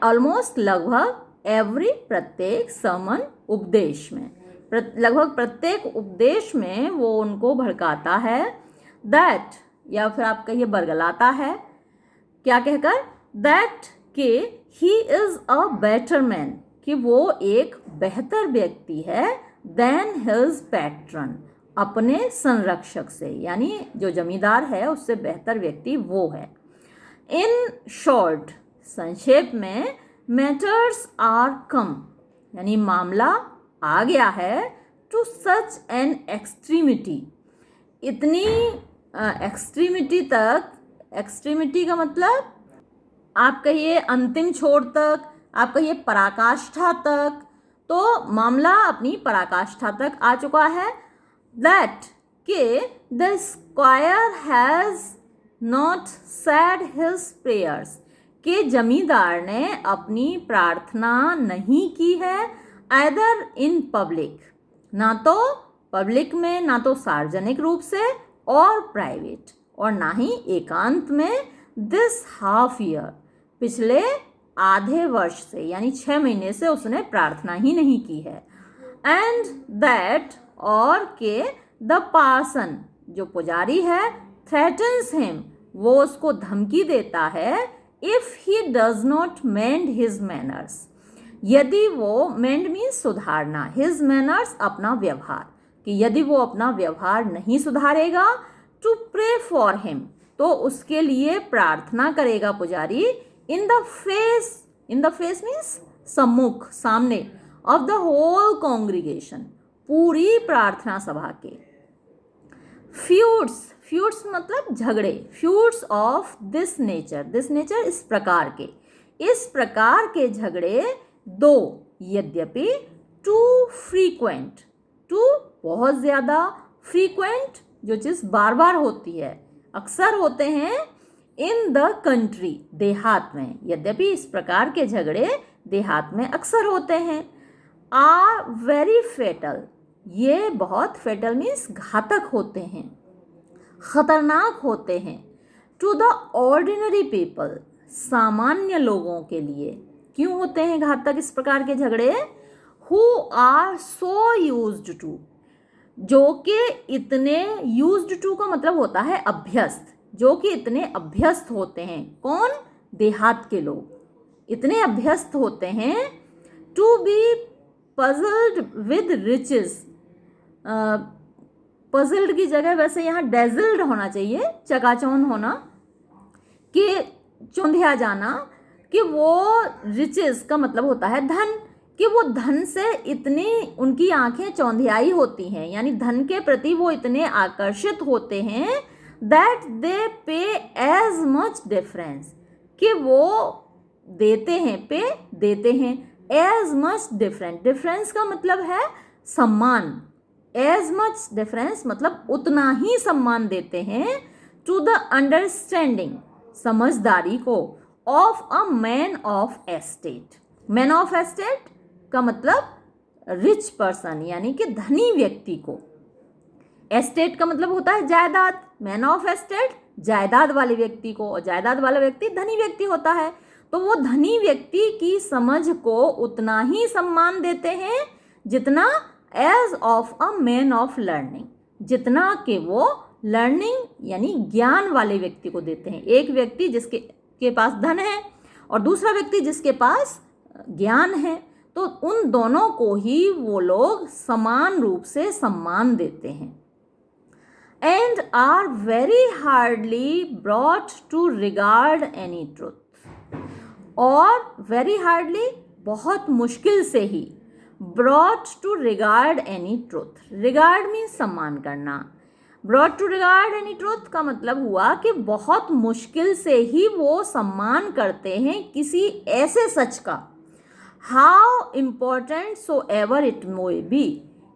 almost लगभग, एवरी प्रत्येक, सर्मन उपदेश में, लगभग प्रत्येक उपदेश में वो उनको भड़काता है. दैट, या फिर आप कहिए बरगलाता है, क्या कहकर, दैट के he is a better man, कि वो एक बेहतर व्यक्ति है, देन हिज पैट्रन, अपने संरक्षक से, यानी जो जमींदार है उससे बेहतर व्यक्ति वो है. इन शॉर्ट, संक्षेप में, मैटर्स आर कम, यानी मामला आ गया है, टू सच एन एक्सट्रीमिटी, इतनी एक्सट्रीमिटी तक, एक्सट्रीमिटी का मतलब आप कहिए अंतिम छोर तक, आप कहिए पराकाष्ठा तक, तो मामला अपनी पराकाष्ठा तक आ चुका है. दैट के the square has not said his prayers, के जमींदार ने अपनी प्रार्थना नहीं की है, आइदर इन पब्लिक, ना तो पब्लिक में, ना तो सार्वजनिक रूप से, और प्राइवेट, और ना ही एकांत में, दिस हाफ ईयर, पिछले आधे वर्ष से, यानी 6 महीने से उसने प्रार्थना ही नहीं की है. एंड दैट, और के द पार्सन, जो पुजारी है, थ्रेटन्स हिम, वो उसको धमकी देता है, if he does not mend his manners, यदि वो, मेंड मीन्स सुधारना, हिज मैनर्स अपना व्यवहार, कि यदि वो अपना व्यवहार नहीं सुधारेगा, टू प्रे फॉर हिम, तो उसके लिए प्रार्थना करेगा पुजारी, इन द फेस मीन्स सम्मुख, सामने, ऑफ द होल कॉन्ग्रीगेशन, पूरी प्रार्थना सभा के. फ्यूड्स, फ्यूड्स मतलब झगड़े, feuds of this nature, this nature इस प्रकार के, इस प्रकार के झगड़े, दो, यद्यपि, टू फ्रीक्वेंट, टू बहुत ज़्यादा, फ्रीक्वेंट जो चीज़ बार बार होती है, अक्सर होते हैं, इन द कंट्री, देहात में, यद्यपि इस प्रकार के झगड़े देहात में अक्सर होते हैं. आर वेरी फेटल, ये बहुत फेटल मीन्स घातक होते हैं, खतरनाक होते हैं, टू द ऑर्डिनरी पीपल, सामान्य लोगों के लिए। क्यों होते हैं घातक इस प्रकार के झगड़े? Who are so used to, जो कि इतने, यूज्ड टू का मतलब होता है अभ्यस्त, जो कि इतने अभ्यस्त होते हैं। कौन? देहात के लोग इतने अभ्यस्त होते हैं। To be puzzled with riches, puzzled की जगह वैसे यहाँ डेजल्ड होना चाहिए, चकाचौंध होना, कि चौंधिया जाना, कि वो रिचेस का मतलब होता है धन, कि वो धन से इतनी उनकी आंखें चौंधियाई होती हैं, यानी धन के प्रति वो इतने आकर्षित होते हैं, दैट दे पे एज मच डिफरेंस, कि वो देते हैं, पे देते हैं, एज मच डिफरेंट, डिफरेंस का मतलब है सम्मान, एज मच डिफरेंस मतलब उतना ही सम्मान देते हैं, टू द अंडरस्टैंडिंग, समझदारी को, of a man of estate, man of estate का मतलब रिच पर्सन, यानी कि धनी व्यक्ति को। एस्टेट का मतलब होता है जायदाद, मैन ऑफ एस्टेट जायदाद वाले व्यक्ति को, और जायदाद वाला व्यक्ति धनी व्यक्ति होता है। तो वो धनी व्यक्ति की समझ को उतना ही सम्मान देते हैं जितना as of a man of learning, जितना कि वो लर्निंग यानी ज्ञान वाले व्यक्ति को देते हैं। एक व्यक्ति जिसके के पास धन है और दूसरा व्यक्ति जिसके पास ज्ञान है, तो उन दोनों को ही वो लोग समान रूप से सम्मान देते हैं। And are very hardly brought to regard any truth, और वेरी हार्डली बहुत मुश्किल से ही, brought to regard any truth, regard means सम्मान करना, brought to regard any truth का मतलब हुआ कि बहुत मुश्किल से ही वो सम्मान करते हैं किसी ऐसे सच का, how important so ever it may be,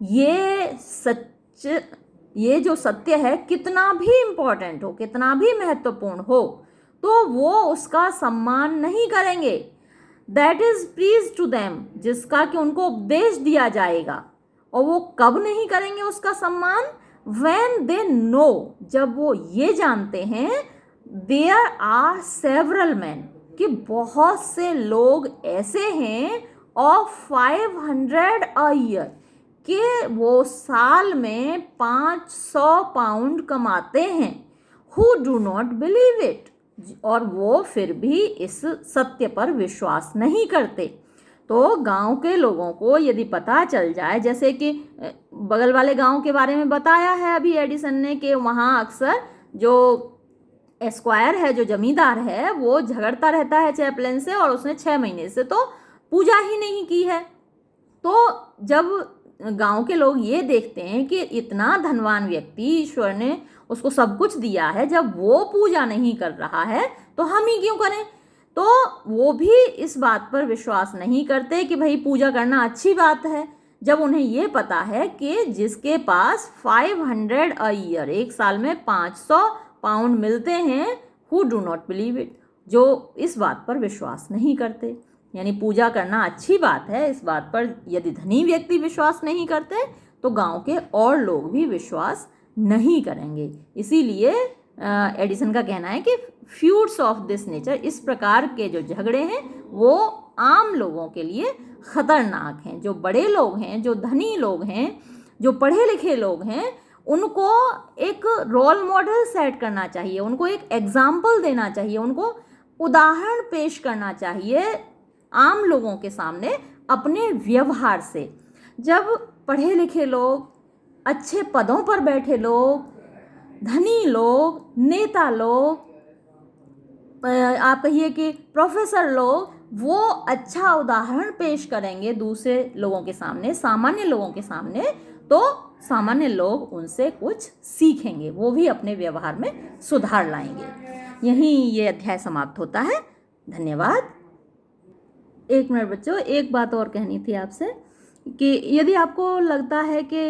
ये सच, ये जो सत्य है कितना भी इम्पोर्टेंट हो, कितना भी महत्वपूर्ण हो, तो वो उसका सम्मान नहीं करेंगे। दैट इज प्रीज टू देम, जिसका कि उनको उपदेश दिया जाएगा। और वो कब नहीं करेंगे उसका सम्मान? व्हेन दे नो, जब वो ये जानते हैं, देयर आर सेवरल मैन, कि बहुत से लोग ऐसे हैं, ऑफ 500 अ ईयर, कि वो साल में 500 पाउंड कमाते हैं, who do not believe it, और वो फिर भी इस सत्य पर विश्वास नहीं करते। तो गांव के लोगों को यदि पता चल जाए, जैसे कि बगल वाले गांव के बारे में बताया है अभी एडिसन ने, कि वहाँ अक्सर जो एस्क्वायर है, जो जमींदार है, वो झगड़ता रहता है चैपलेन से, और उसने 6 महीने से तो पूजा ही नहीं की है। तो जब गांव के लोग ये देखते हैं कि इतना धनवान व्यक्ति, ईश्वर ने उसको सब कुछ दिया है, जब वो पूजा नहीं कर रहा है तो हम ही क्यों करें, तो वो भी इस बात पर विश्वास नहीं करते कि भाई पूजा करना अच्छी बात है। जब उन्हें ये पता है कि जिसके पास 500 अ ईयर, एक साल में 500 पाउंड मिलते हैं, who do not believe it, जो इस बात पर विश्वास नहीं करते, यानी पूजा करना अच्छी बात है, इस बात पर यदि धनी व्यक्ति विश्वास नहीं करते तो गांव के और लोग भी विश्वास नहीं करेंगे। इसीलिए एडिसन का कहना है कि फ्यूड्स ऑफ दिस नेचर, इस प्रकार के जो झगड़े हैं वो आम लोगों के लिए खतरनाक हैं। जो बड़े लोग हैं, जो धनी लोग हैं, जो पढ़े लिखे लोग हैं, उनको एक रोल मॉडल सेट करना चाहिए, उनको एक एग्जाम्पल देना चाहिए, उनको उदाहरण पेश करना चाहिए आम लोगों के सामने अपने व्यवहार से। जब पढ़े लिखे लोग, अच्छे पदों पर बैठे लोग, धनी लोग, नेता लोग, आप कहिए कि प्रोफेसर लोग, वो अच्छा उदाहरण पेश करेंगे दूसरे लोगों के सामने, सामान्य लोगों के सामने, तो सामान्य लोग उनसे कुछ सीखेंगे, वो भी अपने व्यवहार में सुधार लाएंगे। यहीं ये अध्याय समाप्त होता है। धन्यवाद। एक मिनट बच्चों, एक बात और कहनी थी आपसे, कि यदि आपको लगता है कि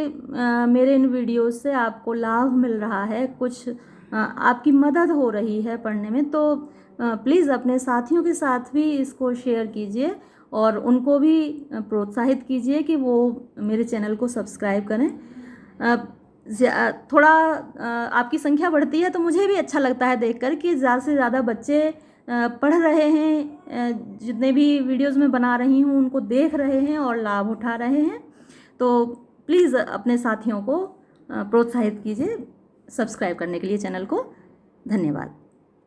मेरे इन वीडियोस से आपको लाभ मिल रहा है, कुछ आपकी मदद हो रही है पढ़ने में, तो प्लीज़ अपने साथियों के साथ भी इसको शेयर कीजिए और उनको भी प्रोत्साहित कीजिए कि वो मेरे चैनल को सब्सक्राइब करें। थोड़ा आपकी संख्या बढ़ती है तो मुझे भी अच्छा लगता है देखकर कि ज़्यादा से ज़्यादा बच्चे पढ़ रहे हैं, जितने भी वीडियोज़ मैं बना रही हूँ उनको देख रहे हैं और लाभ उठा रहे हैं। तो प्लीज़ अपने साथियों को प्रोत्साहित कीजिए सब्सक्राइब करने के लिए चैनल को। धन्यवाद।